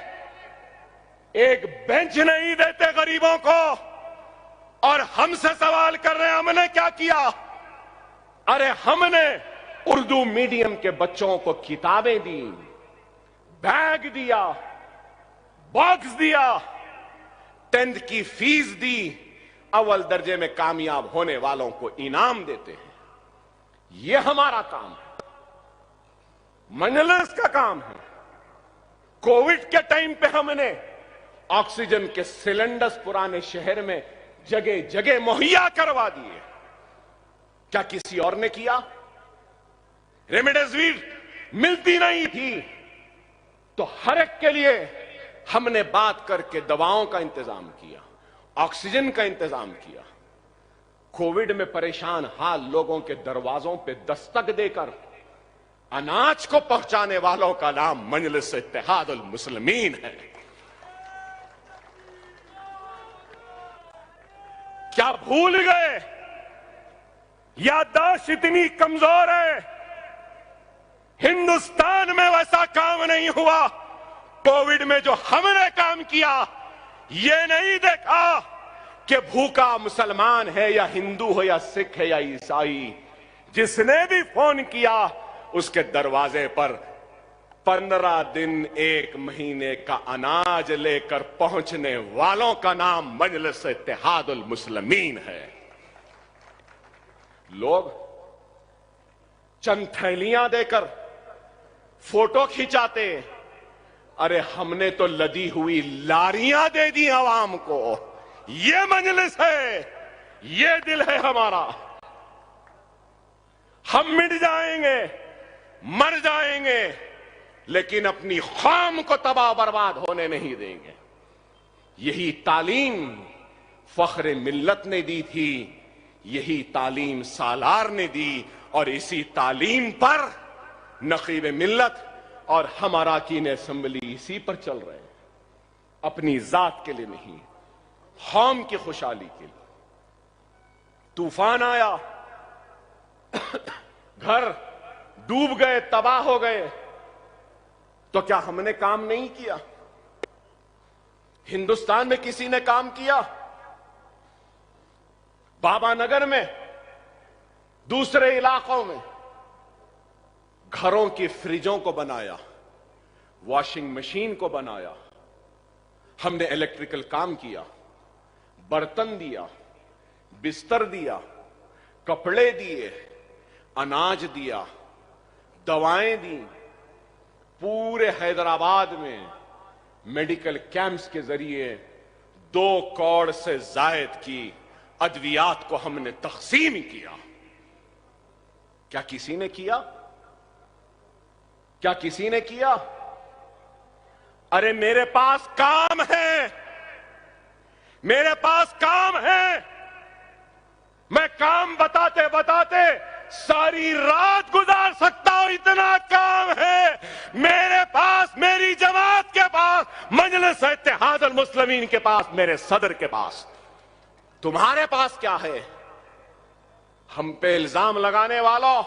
एक बेंच नहीं देते गरीबों को, और हमसे सवाल कर रहे हैं हमने क्या किया? अरे हमने उर्दू मीडियम के बच्चों को किताबें दी, बैग दिया, बॉक्स दिया, 10th की फीस दी, अव्वल दर्जे में कामयाब होने वालों को इनाम देते हैं। यह हमारा काम है, मजलिस का काम है। कोविड के टाइम पे हमने ऑक्सीजन के सिलेंडर्स पुराने शहर में जगह जगह मुहैया करवा दिए। क्या किसी और ने किया? रेमडेसिविर मिलती नहीं थी तो हर एक के लिए हमने बात करके दवाओं का इंतजाम किया, ऑक्सीजन का इंतजाम किया। कोविड में परेशान हाल लोगों के दरवाजों पे दस्तक देकर अनाज को पहुंचाने वालों का नाम मजलिस इत्तेहादुल मुस्लिमीन है। क्या भूल गए? याददाश्त इतनी कमजोर है, हिंदुस्तान में वैसा काम नहीं हुआ। कोविड में जो हमने काम किया, ये नहीं देखा कि भूखा मुसलमान है या हिंदू हो या सिख है या ईसाई। जिसने भी फोन किया उसके दरवाजे पर 15 दिन 1 महीने का अनाज लेकर पहुंचने वालों का नाम मजलिस इत्तेहादुल मुस्लिमीन है। लोग चंद थैलियां देकर फोटो खिंचाते, अरे हमने तो लदी हुई लारियां दे दी आवाम को। ये मजलिस है, ये दिल है हमारा। हम मिट जाएंगे, मर जाएंगे, लेकिन अपनी कौम को तबाह बर्बाद होने नहीं देंगे। यही तालीम फख्र मिल्लत ने दी थी, यही तालीम सालार ने दी, और इसी तालीम पर नकीब मिल्लत और हम अरकान असेंबली इसी पर चल रहे हैं। अपनी जात के लिए नहीं, कौम की खुशहाली के लिए। तूफान आया, घर डूब गए, तबाह हो गए, तो क्या हमने काम नहीं किया? हिंदुस्तान में किसी ने काम किया? बाबानगर में, दूसरे इलाकों में घरों की फ्रिजों को बनाया, वॉशिंग मशीन को बनाया, हमने इलेक्ट्रिकल काम किया, बर्तन दिया, बिस्तर दिया, कपड़े दिए, अनाज दिया, दवाएं दी। पूरे हैदराबाद में मेडिकल कैंप्स के जरिए 2 करोड़ से जायद की अद्वियात को हमने तकसीम किया। क्या किसी ने किया? क्या किसी ने किया? अरे मेरे पास काम है, मेरे पास काम है। मैं काम बताते बताते सारी रात गुजार सकता हूं, इतना काम है मेरे पास, मेरी जमात के पास, मजलिस इत्तेहाद अल मुस्लिमीन के पास, मेरे सदर के पास। तुम्हारे पास क्या है? हम पे इल्जाम लगाने वालों,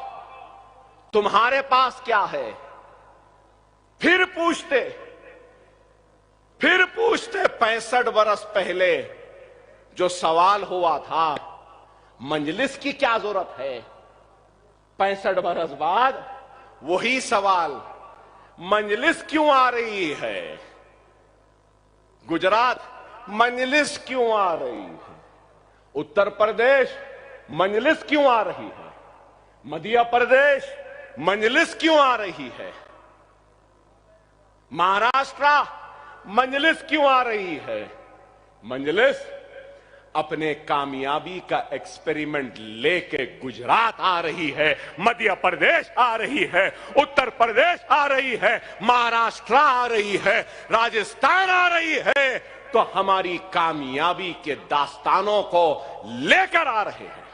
तुम्हारे पास क्या है? फिर पूछते 65 बरस पहले जो सवाल हुआ था, मजलिस की क्या जरूरत है? 65 बरस बाद वही सवाल, मजलिस क्यों आ रही है? गुजरात, मजलिस क्यों आ रही है? उत्तर प्रदेश, मजलिस क्यों आ रही है? मध्य प्रदेश, मजलिस क्यों आ रही है? महाराष्ट्र, मजलिस क्यों आ रही है? मजलिस अपने कामयाबी का एक्सपेरिमेंट लेके गुजरात आ रही है, मध्य प्रदेश आ रही है, उत्तर प्रदेश आ रही है, महाराष्ट्र आ रही है, राजस्थान आ रही है, तो हमारी कामयाबी के दास्तानों को लेकर आ रहे हैं।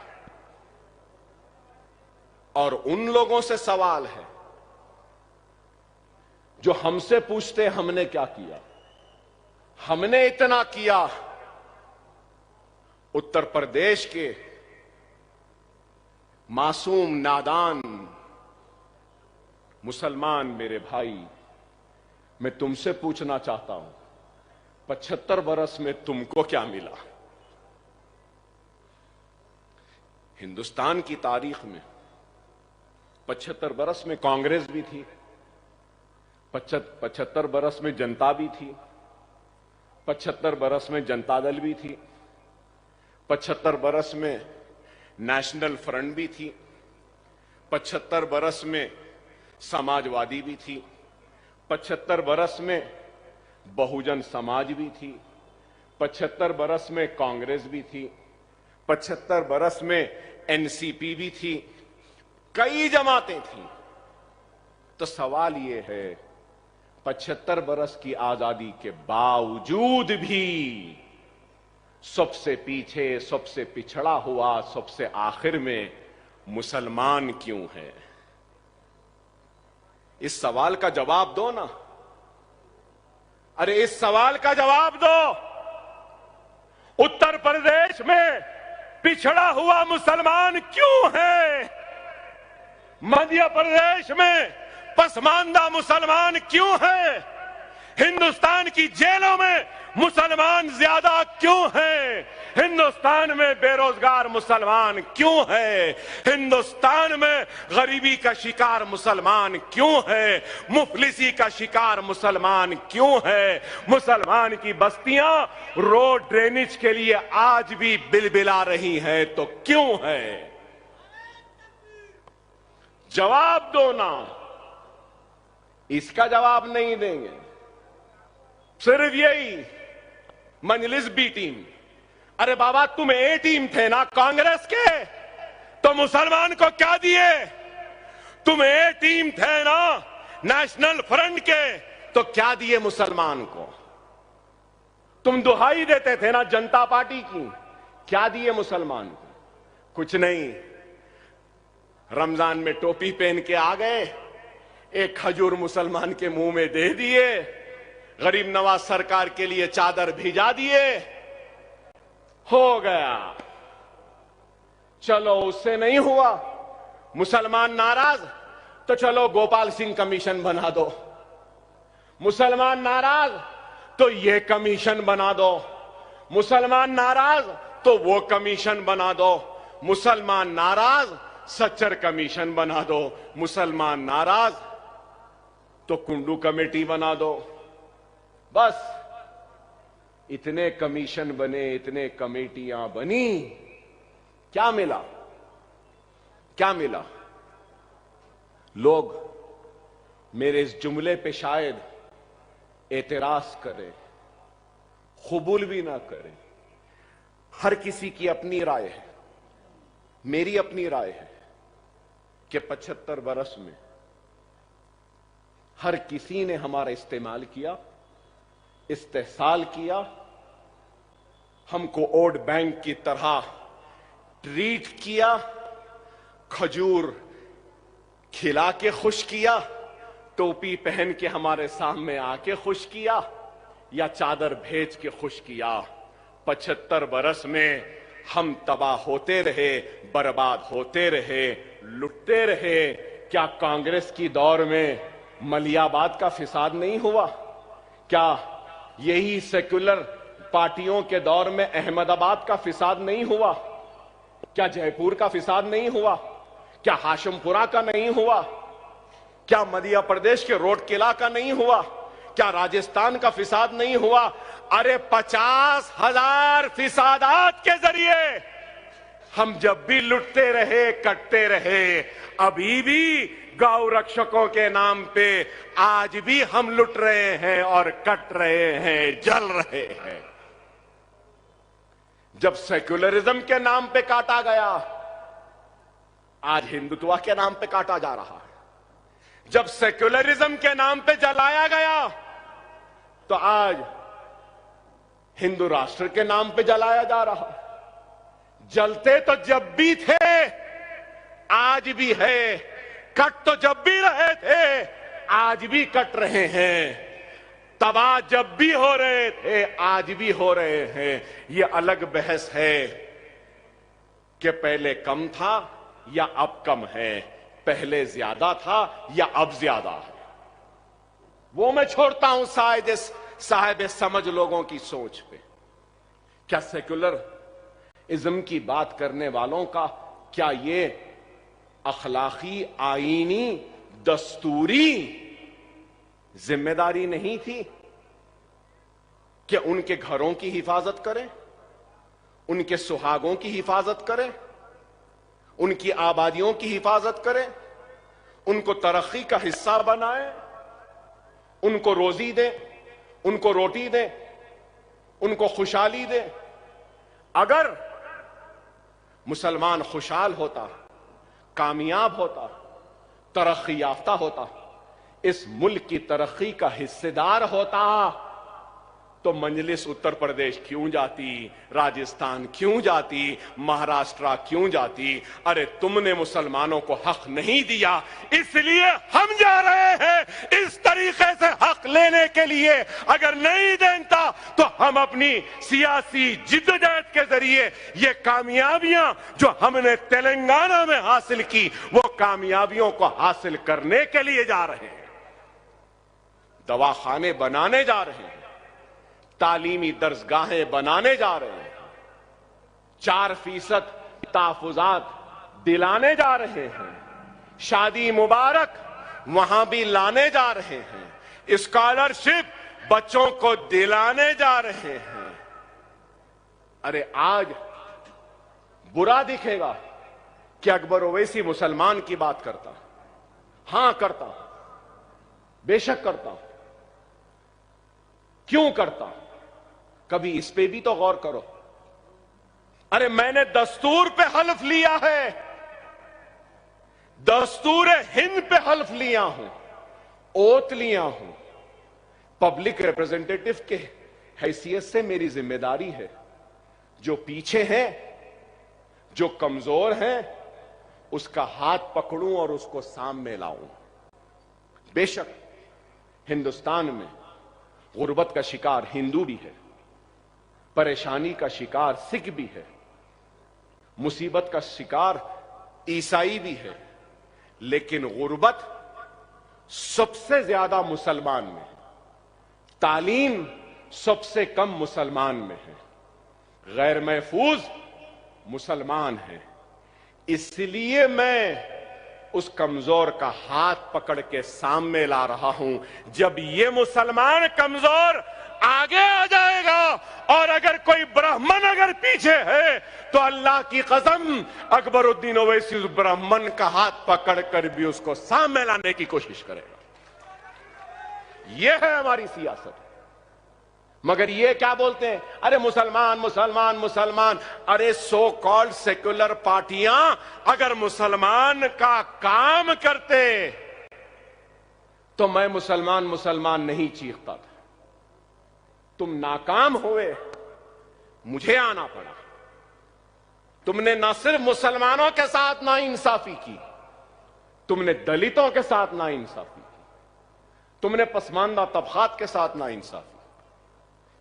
और उन लोगों से सवाल है जो हमसे पूछते हमने क्या किया? हमने इतना किया। उत्तर प्रदेश के मासूम नादान मुसलमान मेरे भाई, मैं तुमसे पूछना चाहता हूं, 75 बरस में तुमको क्या मिला? हिंदुस्तान की तारीख में 75 बरस में कांग्रेस भी थी, 75 बरस में जनता भी थी, 75 बरस में जनता दल भी थी, 75 बरस में नेशनल फ्रंट भी थी, 75 बरस में समाजवादी भी थी, 75 बरस में बहुजन समाज भी थी, 75 बरस में कांग्रेस भी थी, 75 बरस में एनसीपी भी थी, कई जमातें थी। तो सवाल यह है, 75 बरस की आजादी के बावजूद भी सबसे पीछे, सबसे पिछड़ा हुआ, सबसे आखिर में मुसलमान क्यों है? इस सवाल का जवाब दो ना। अरे इस सवाल का जवाब दो। उत्तर प्रदेश में पिछड़ा हुआ मुसलमान क्यों है? मध्य प्रदेश में पसमानदा मुसलमान क्यों है? हिंदुस्तान की जेलों में मुसलमान ज्यादा क्यों हैं? हिंदुस्तान में बेरोजगार मुसलमान क्यों है? हिंदुस्तान में गरीबी का शिकार मुसलमान क्यों है? मुफलिसी का शिकार मुसलमान क्यों है? मुसलमान की बस्तियां रोड ड्रेनेज के लिए आज भी बिलबिला रही हैं, तो क्यों है? जवाब दो ना। इसका जवाब नहीं देंगे सिर्फ यही मजलिस बी टीम। अरे बाबा तुम ए टीम थे ना कांग्रेस के, तो मुसलमान को क्या दिए? तुम ए टीम थे ना नेशनल फ्रंट के, तो क्या दिए मुसलमान को? तुम दुहाई देते थे ना जनता पार्टी की, क्या दिए मुसलमान को? कुछ नहीं। रमजान में टोपी पहन के आ गए, एक खजूर मुसलमान के मुंह में दे दिए, गरीब नवाज सरकार के लिए चादर भिजा दिए, हो गया। चलो उससे नहीं हुआ, मुसलमान नाराज, तो चलो गोपाल सिंह कमीशन बना दो। मुसलमान नाराज तो ये कमीशन बना दो, मुसलमान नाराज तो वो कमीशन बना दो, मुसलमान नाराज सच्चर कमीशन बना दो, मुसलमान नाराज तो कुंडू कमेटी बना दो। बस इतने कमीशन बने, इतने कमेटियां बनी, क्या मिला? क्या मिला? लोग मेरे इस जुमले पे शायद एतराज करें, कबूल भी ना करें। हर किसी की अपनी राय है, मेरी अपनी राय है कि 75 बरस में हर किसी ने हमारा इस्तेमाल किया, इस्तेहसाल किया, हमको वोट बैंक की तरह ट्रीट किया, खजूर खिला के खुश किया, टोपी पहन के हमारे सामने आके खुश किया, या चादर भेज के खुश किया। 75 बरस में हम तबाह होते रहे, बर्बाद होते रहे, लुटते रहे। क्या कांग्रेस की दौर में मलियाबाद का फिसाद नहीं हुआ? क्या यही सेक्युलर पार्टियों के दौर में अहमदाबाद का फिसाद नहीं हुआ? क्या जयपुर का फिसाद नहीं हुआ? क्या हाशमपुरा का नहीं हुआ? क्या मध्य प्रदेश के रोड किला का नहीं हुआ? क्या राजस्थान का फिसाद नहीं हुआ? अरे 50,000 फिसादात के जरिए हम जब भी लुटते रहे, कटते रहे। अभी भी गौ रक्षकों के नाम पे आज भी हम लुट रहे हैं और कट रहे हैं, जल रहे हैं। जब सेक्युलरिज्म के नाम पे काटा गया, आज हिंदुत्व के नाम पे काटा जा रहा है। जब सेक्युलरिज्म के नाम पे जलाया गया, तो आज हिंदू राष्ट्र के नाम पे जलाया जा रहा है। जलते तो जब भी थे, आज भी है। कट तो जब भी रहे थे, आज भी कट रहे हैं। तबाह जब भी हो रहे थे, आज भी हो रहे हैं। ये अलग बहस है कि पहले कम था या अब कम है, पहले ज्यादा था या अब ज्यादा है। वो मैं छोड़ता हूं साहिब समझ लोगों की सोच पे। क्या सेक्युलरिज्म की बात करने वालों का क्या ये अखलाकी, आईनी, दस्तूरी जिम्मेदारी नहीं थी कि उनके घरों की हिफाजत करें, उनके सुहागों की हिफाजत करें, उनकी आबादियों की हिफाजत करें, उनको तरक्की का हिस्सा बनाएं, उनको रोजी दें, उनको रोटी दें, उनको खुशहाली दें। अगर मुसलमान खुशहाल होता, कामयाब होता, तरक्की याफ्ता होता, इस मुल्क की तरक्की का हिस्सेदार होता, तो मजलिस उत्तर प्रदेश क्यों जाती, राजस्थान क्यों जाती, महाराष्ट्र क्यों जाती? अरे तुमने मुसलमानों को हक नहीं दिया, इसलिए हम जा रहे हैं इस तरीके से हक लेने के लिए। अगर नहीं देता तो हम अपनी सियासी जिद्दोजहद के जरिए ये कामयाबियां जो हमने तेलंगाना में हासिल की, वो कामयाबियों को हासिल करने के लिए जा रहे हैं। दवाखाने बनाने जा रहे हैं, तालीमी दर्सगाहें बनाने जा रहे हैं, 4% तहफुजात दिलाने जा रहे हैं, शादी मुबारक वहां भी लाने जा रहे हैं, स्कॉलरशिप बच्चों को दिलाने जा रहे हैं। अरे आज बुरा दिखेगा कि अकबर ओवैसी मुसलमान की बात करता। हां करता, बेशक करता। क्यों करता हूं? कभी इस पे भी तो गौर करो। अरे मैंने दस्तूर पे हल्फ लिया है, दस्तूर हिंद पे हल्फ लिया हूं, ओत लिया हूं। पब्लिक रिप्रेजेंटेटिव के हैसियत से मेरी जिम्मेदारी है, जो पीछे हैं, जो कमजोर हैं, उसका हाथ पकड़ूं और उसको सामने लाऊं। बेशक हिंदुस्तान में गुर्बत का शिकार हिंदू भी है, परेशानी का शिकार सिख भी है, मुसीबत का शिकार ईसाई भी है, लेकिन गुर्बत सबसे ज्यादा मुसलमान में है, तालीम सबसे कम मुसलमान में है, गैर महफूज मुसलमान है। इसलिए मैं उस कमजोर का हाथ पकड़ के सामने ला रहा हूं। जब ये मुसलमान कमजोर आगे आ जाएगा और अगर कोई ब्राह्मण अगर पीछे है तो अल्लाह की कसम अकबरुद्दीन ओवैसी उस ब्राह्मण का हाथ पकड़ कर भी उसको सामने लाने की कोशिश करेगा। यह है हमारी सियासत। मगर ये क्या बोलते हैं, अरे मुसलमान मुसलमान मुसलमान। अरे सो कॉल्ड सेक्युलर पार्टियां अगर मुसलमान का काम करते तो मैं मुसलमान मुसलमान नहीं चीखता था। तुम नाकाम हुए, मुझे आना पड़ा। तुमने न सिर्फ मुसलमानों के साथ नाइंसाफी की, तुमने दलितों के साथ नाइंसाफी की, तुमने पसमानदा तबकात के साथ नाइंसाफी।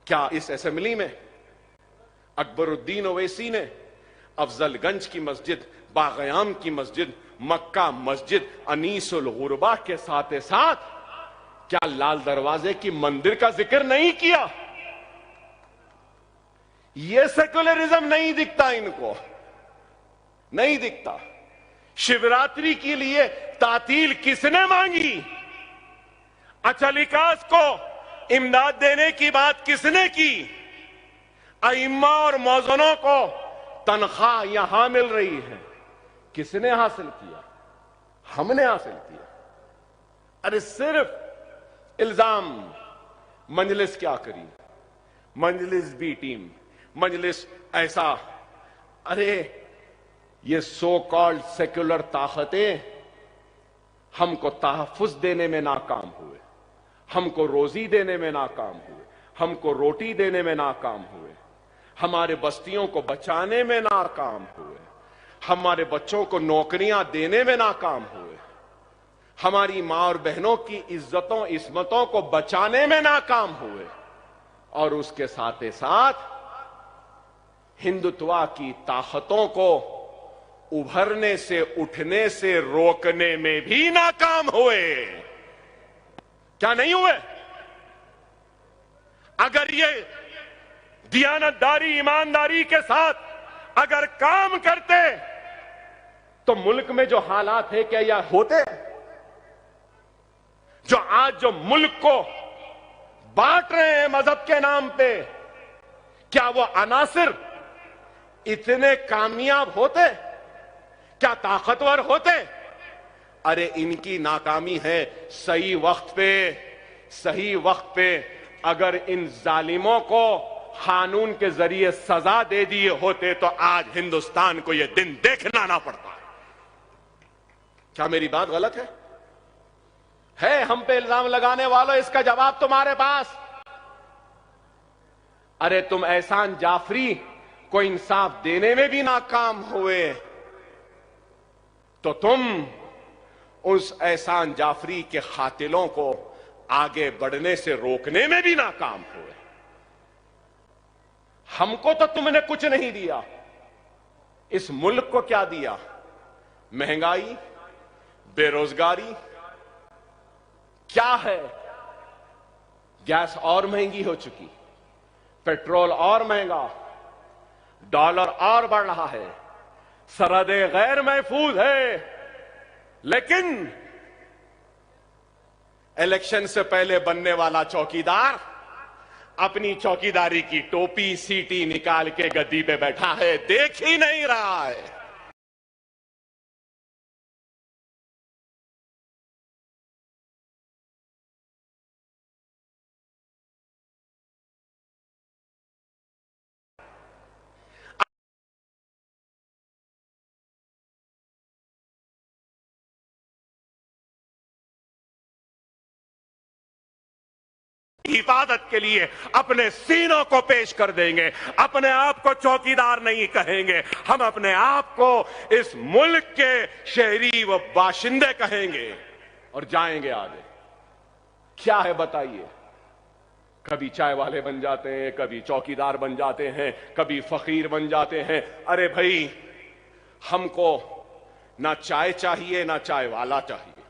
क्या इस असेंबली में अकबरुद्दीन ओवैसी ने अफजलगंज की मस्जिद, बागयाम की मस्जिद, मक्का मस्जिद, अनीसुल गुरबा के साथ साथ क्या लाल दरवाजे की मंदिर का जिक्र नहीं किया? यह सेक्युलरिज्म नहीं दिखता इनको, नहीं दिखता। शिवरात्रि के लिए तातील किसने मांगी? अचलिकास को इमदाद देने की बात किसने की? अइम्मा और मौजनों को तनख्वाह यहां मिल रही है, किसने हासिल किया? हमने हासिल किया। अरे सिर्फ इल्जाम। मजलिस क्या करी? मजलिस बी टीम, मजलिस ऐसा। अरे ये सो कॉल्ड सेक्युलर ताकतें हमको तहफ्फुज देने में नाकाम हुए, हमको रोजी देने में नाकाम हुए, हमको रोटी देने में नाकाम हुए, हमारे बस्तियों को बचाने में नाकाम हुए, हमारे बच्चों को नौकरियां देने में नाकाम हुए, हमारी मां और बहनों की इज्जतों इस्मतों को बचाने में नाकाम हुए, और उसके साथ ही साथ हिंदुत्व की ताकतों को उभरने से, उठने से रोकने में भी नाकाम हुए। क्या नहीं हुए? अगर ये दियानतदारी, ईमानदारी के साथ अगर काम करते तो मुल्क में जो हालात है क्या यह होते? जो आज जो मुल्क को बांट रहे हैं मजहब के नाम पे, क्या वो अनासिर इतने कामयाब होते? क्या ताकतवर होते? अरे इनकी नाकामी है सही वक्त पे, सही वक्त पे अगर इन जालिमों को कानून के जरिए सजा दे दिए होते तो आज हिंदुस्तान को यह दिन देखना ना पड़ता। क्या मेरी बात गलत है? हम पे इल्जाम लगाने वालों, इसका जवाब तुम्हारे पास। अरे तुम एहसान जाफरी को इंसाफ देने में भी नाकाम हुए तो तुम उस एहसान जाफरी के कातिलों को आगे बढ़ने से रोकने में भी नाकाम हुए। हमको तो तुमने कुछ नहीं दिया, इस मुल्क को क्या दिया? महंगाई, बेरोजगारी क्या है? गैस और महंगी हो चुकी, पेट्रोल और महंगा, डॉलर और बढ़ रहा है, सरहदें गैर महफूज है। लेकिन इलेक्शन से पहले बनने वाला चौकीदार अपनी चौकीदारी की टोपी सीटी निकाल के गद्दी पे बैठा है, देख ही नहीं रहा है। की हिफाजत के लिए अपने सीनों को पेश कर देंगे। अपने आप को चौकीदार नहीं कहेंगे, हम अपने आप को इस मुल्क के शहरी व बाशिंदे कहेंगे और जाएंगे आगे। क्या है बताइए? कभी चाय वाले बन जाते हैं, कभी चौकीदार बन जाते हैं, कभी फकीर बन जाते हैं। अरे भाई, हमको ना चाय चाहिए ना चाय वाला चाहिए,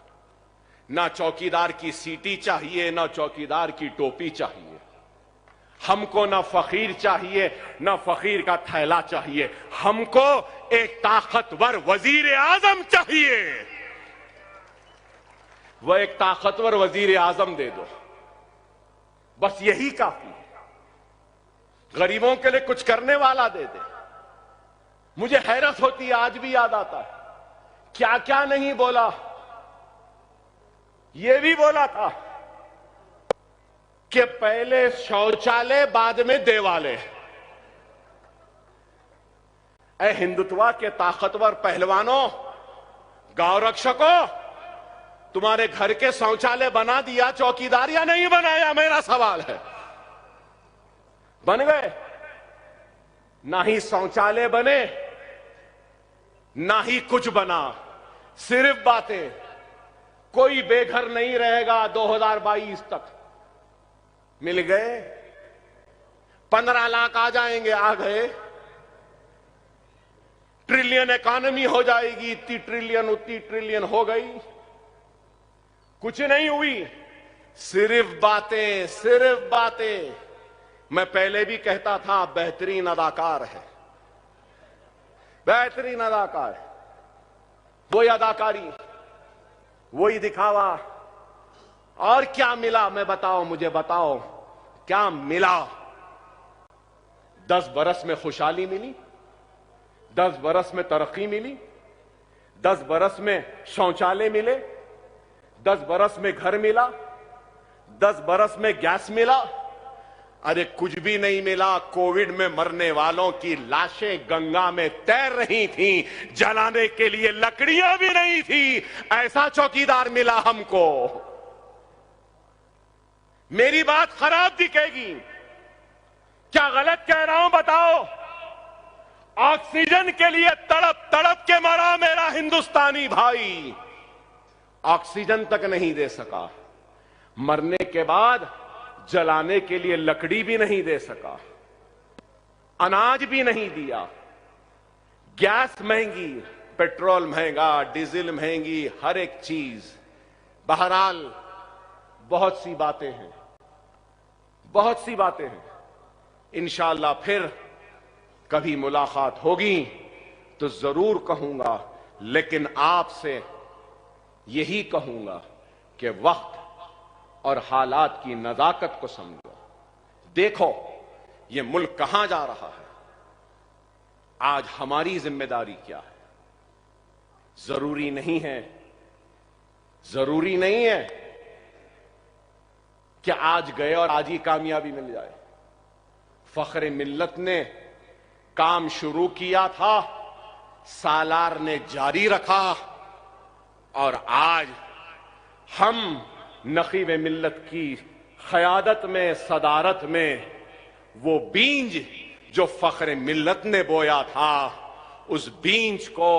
ना चौकीदार की सीटी चाहिए ना चौकीदार की टोपी चाहिए, हमको ना फकीर चाहिए ना फकीर का थैला चाहिए, हमको एक ताकतवर वजीर आजम चाहिए। वह एक ताकतवर वजीर आजम दे दो, बस यही काफी है। गरीबों के लिए कुछ करने वाला दे दे। मुझे हैरत होती है, आज भी याद आता है क्या क्या नहीं बोला। यह भी बोला था कि पहले शौचालय बाद में देवालय। ऐ हिंदुत्व के ताकतवर पहलवानों, गौरक्षकों, तुम्हारे घर के शौचालय बना दिया चौकीदार या नहीं बनाया? मेरा सवाल है। बन गए? ना ही शौचालय बने ना ही कुछ बना, सिर्फ बातें। कोई बेघर नहीं रहेगा 2022 तक। मिल गए? 15 लाख आ जाएंगे, आ गए। ट्रिलियन इकॉनमी हो जाएगी, इतनी ट्रिलियन उतनी ट्रिलियन हो गई। कुछ नहीं हुई, सिर्फ बातें, सिर्फ बातें। मैं पहले भी कहता था बेहतरीन अदाकार है, बेहतरीन अदाकार है। वही अदाकारी, वही दिखावा। और क्या मिला? मैं बताओ, मुझे बताओ क्या मिला? 10 बरस में खुशहाली मिली, 10 बरस में तरक्की मिली, 10 बरस में शौचालय मिले, 10 बरस में घर मिला, 10 बरस में गैस मिला। अरे कुछ भी नहीं मिला। कोविड में मरने वालों की लाशें गंगा में तैर रही थीं, जलाने के लिए लकड़ियां भी नहीं थी। ऐसा चौकीदार मिला हमको। मेरी बात खराब दिखेगी, क्या गलत कह रहा हूं बताओ? ऑक्सीजन के लिए तड़प तड़प के मरा मेरा हिंदुस्तानी भाई, ऑक्सीजन तक नहीं दे सका। मरने के बाद जलाने के लिए लकड़ी भी नहीं दे सका, अनाज भी नहीं दिया। गैस महंगी, पेट्रोल महंगा, डीजल महंगी, हर एक चीज। बहरहाल बहुत सी बातें हैं, बहुत सी बातें हैं। इंशाअल्लाह फिर कभी मुलाकात होगी तो जरूर कहूंगा, लेकिन आपसे यही कहूंगा कि वक्त और हालात की नजाकत को समझो। देखो ये मुल्क कहां जा रहा है। आज हमारी जिम्मेदारी क्या है? जरूरी नहीं है, जरूरी नहीं है कि आज गए और आज ही कामयाबी मिल जाए। फख्र मिल्लत ने काम शुरू किया था, सालार ने जारी रखा, और आज हम नकीब मिल्लत की क़यादत में, सदारत में, वो बीज जो फख्र मिल्लत ने बोया था, उस बीज को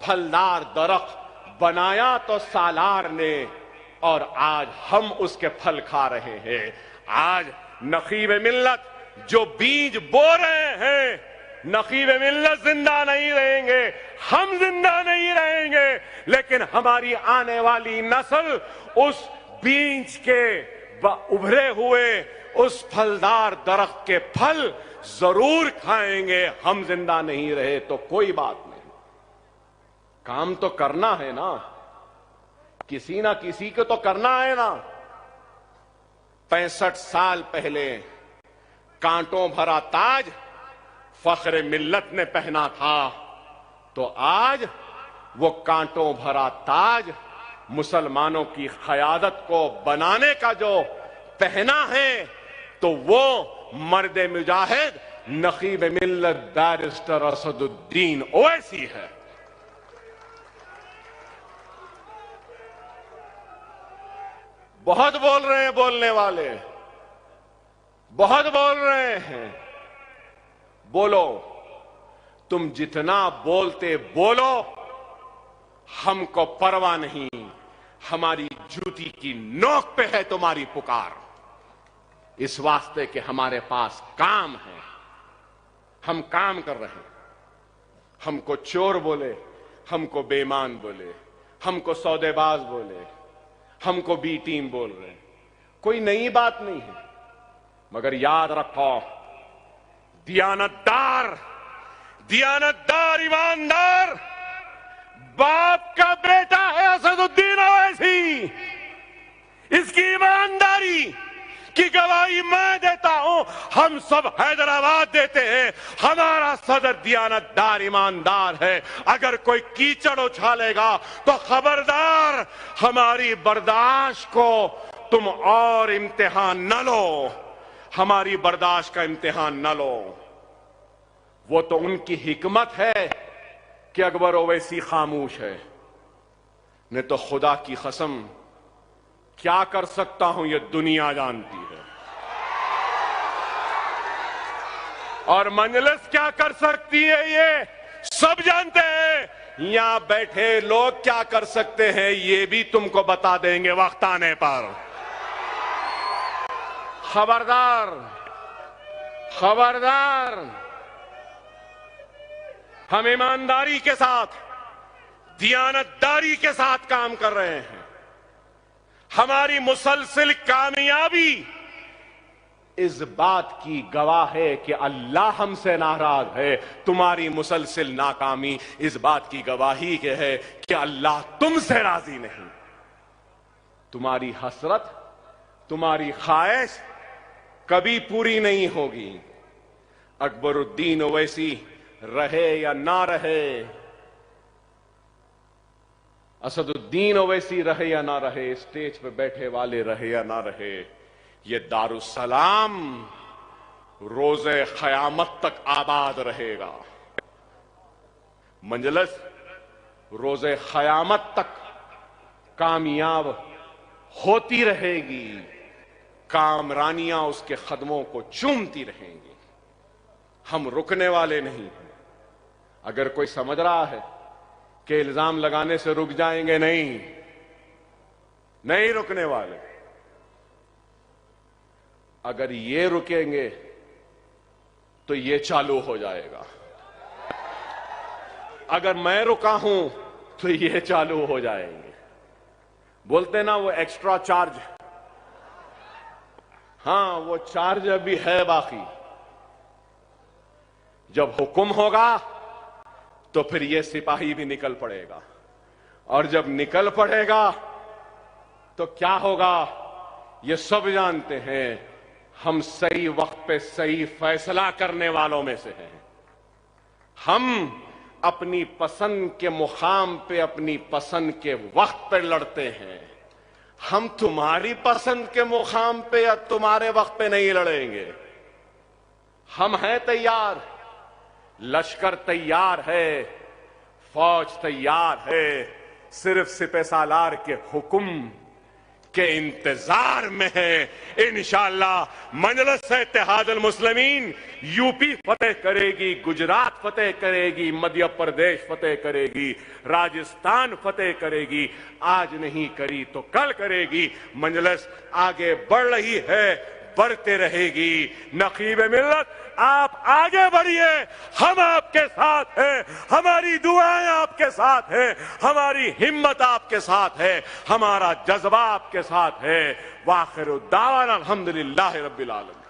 फलदार दरख्त बनाया तो सालार ने, और आज हम उसके फल खा रहे हैं। आज नकीब मिल्लत जो बीज बो रहे हैं, नकीब मिल्लत जिंदा नहीं रहेंगे, हम जिंदा नहीं रहेंगे, लेकिन हमारी आने वाली नस्ल उस बीज के उभरे हुए उस फलदार दरख्त के फल जरूर खाएंगे। हम जिंदा नहीं रहे तो कोई बात नहीं, काम तो करना है ना, किसी ना किसी को तो करना है ना। 65 साल पहले कांटों भरा ताज फख्र मिल्लत ने पहना था, तो आज वो कांटों भरा ताज मुसलमानों की क़यादत को बनाने का जो पहना है, तो वो मर्द मुजाहिद नकीब मिल्लत बैरिस्टर असदुद्दीन ओवैसी है। बहुत बोल रहे हैं बोलने वाले, बहुत बोल रहे हैं, बोलो, तुम जितना बोलते बोलो, हमको परवाह नहीं, हमारी जूती की नोक पे है तुम्हारी पुकार। इस वास्ते कि हमारे पास काम है, हम काम कर रहे हैं। हमको चोर बोले, हमको बेईमान बोले, हमको सौदेबाज बोले, हमको बी टीम बोल रहे हैं, कोई नई बात नहीं है। मगर याद रखो, दियानतदार ईमानदार बाप का बेटा है असदुद्दीन ओवैसी। इसकी ईमानदारी की गवाही मैं देता हूं, हम सब हैदराबाद देते हैं। हमारा सदर दियानतदार ईमानदार है। अगर कोई कीचड़ उछालेगा तो खबरदार, हमारी बर्दाश्त को तुम और इम्तिहान न लो, हमारी बर्दाश्त का इम्तिहान न लो। वो तो उनकी हिकमत है कि अकबर ओवैसी खामोश है, नहीं तो खुदा की कसम क्या कर सकता हूं ये दुनिया जानती है, और मंजलिस क्या कर सकती है ये सब जानते हैं। यहां बैठे लोग क्या कर सकते हैं ये भी तुमको बता देंगे वक्त आने पर। खबरदार, खबरदार, हम ईमानदारी के साथ, दियानतदारी के साथ काम कर रहे हैं। हमारी मुसलसिल कामयाबी इस बात की गवाह है कि अल्लाह हमसे नाराज है। तुम्हारी मुसलसिल नाकामी इस बात की गवाही के है कि अल्लाह तुमसे राजी नहीं। तुम्हारी हसरत, तुम्हारी ख्वाहिश कभी पूरी नहीं होगी। अकबरुद्दीन ओवैसी रहे या ना रहे, असदुद्दीन ओवैसी रहे या ना रहे, स्टेज पे बैठे वाले रहे या ना रहे, ये दारुस्सलाम रोजे क़यामत तक आबाद रहेगा। मंजलिस रोजे क़यामत तक कामयाब होती रहेगी, कामरानियां उसके कदमों को चूमती रहेंगी। हम रुकने वाले नहीं हैं। अगर कोई समझ रहा है कि इल्जाम लगाने से रुक जाएंगे, नहीं, नहीं रुकने वाले। अगर ये रुकेंगे तो ये चालू हो जाएगा, अगर मैं रुका हूं तो ये चालू हो जाएंगे। बोलते ना वो एक्स्ट्रा चार्ज, हां वो चार्ज अभी है बाकी। जब हुक्म होगा तो फिर ये सिपाही भी निकल पड़ेगा, और जब निकल पड़ेगा तो क्या होगा ये सब जानते हैं। हम सही वक्त पे सही फैसला करने वालों में से हैं। हम अपनी पसंद के मुकाम पे अपनी पसंद के वक्त पे लड़ते हैं। हम तुम्हारी पसंद के मुकाम पे या तुम्हारे वक्त पे नहीं लड़ेंगे। हम हैं तैयार, लश्कर तैयार है, फौज तैयार है, सिर्फ सिपह सालार के हुक्म के इंतजार में है। इंशाअल्लाह मजलिस इत्तेहादुल मुस्लिमीन यूपी फतेह करेगी, गुजरात फतेह करेगी, मध्य प्रदेश फतेह करेगी, राजस्थान फतेह करेगी। आज नहीं करी तो कल करेगी। मजलिस आगे बढ़ रही है, बढ़ते रहेगी। नकीब मिल्लत आप आगे बढ़िए, हम आपके साथ हैं, हमारी दुआएं आपके साथ हैं, हमारी हिम्मत आपके साथ है, हमारा जज्बा आपके साथ है। वाखिर दावाना अल्हम्दुलिल्लाहि रब्बिल आलमीन।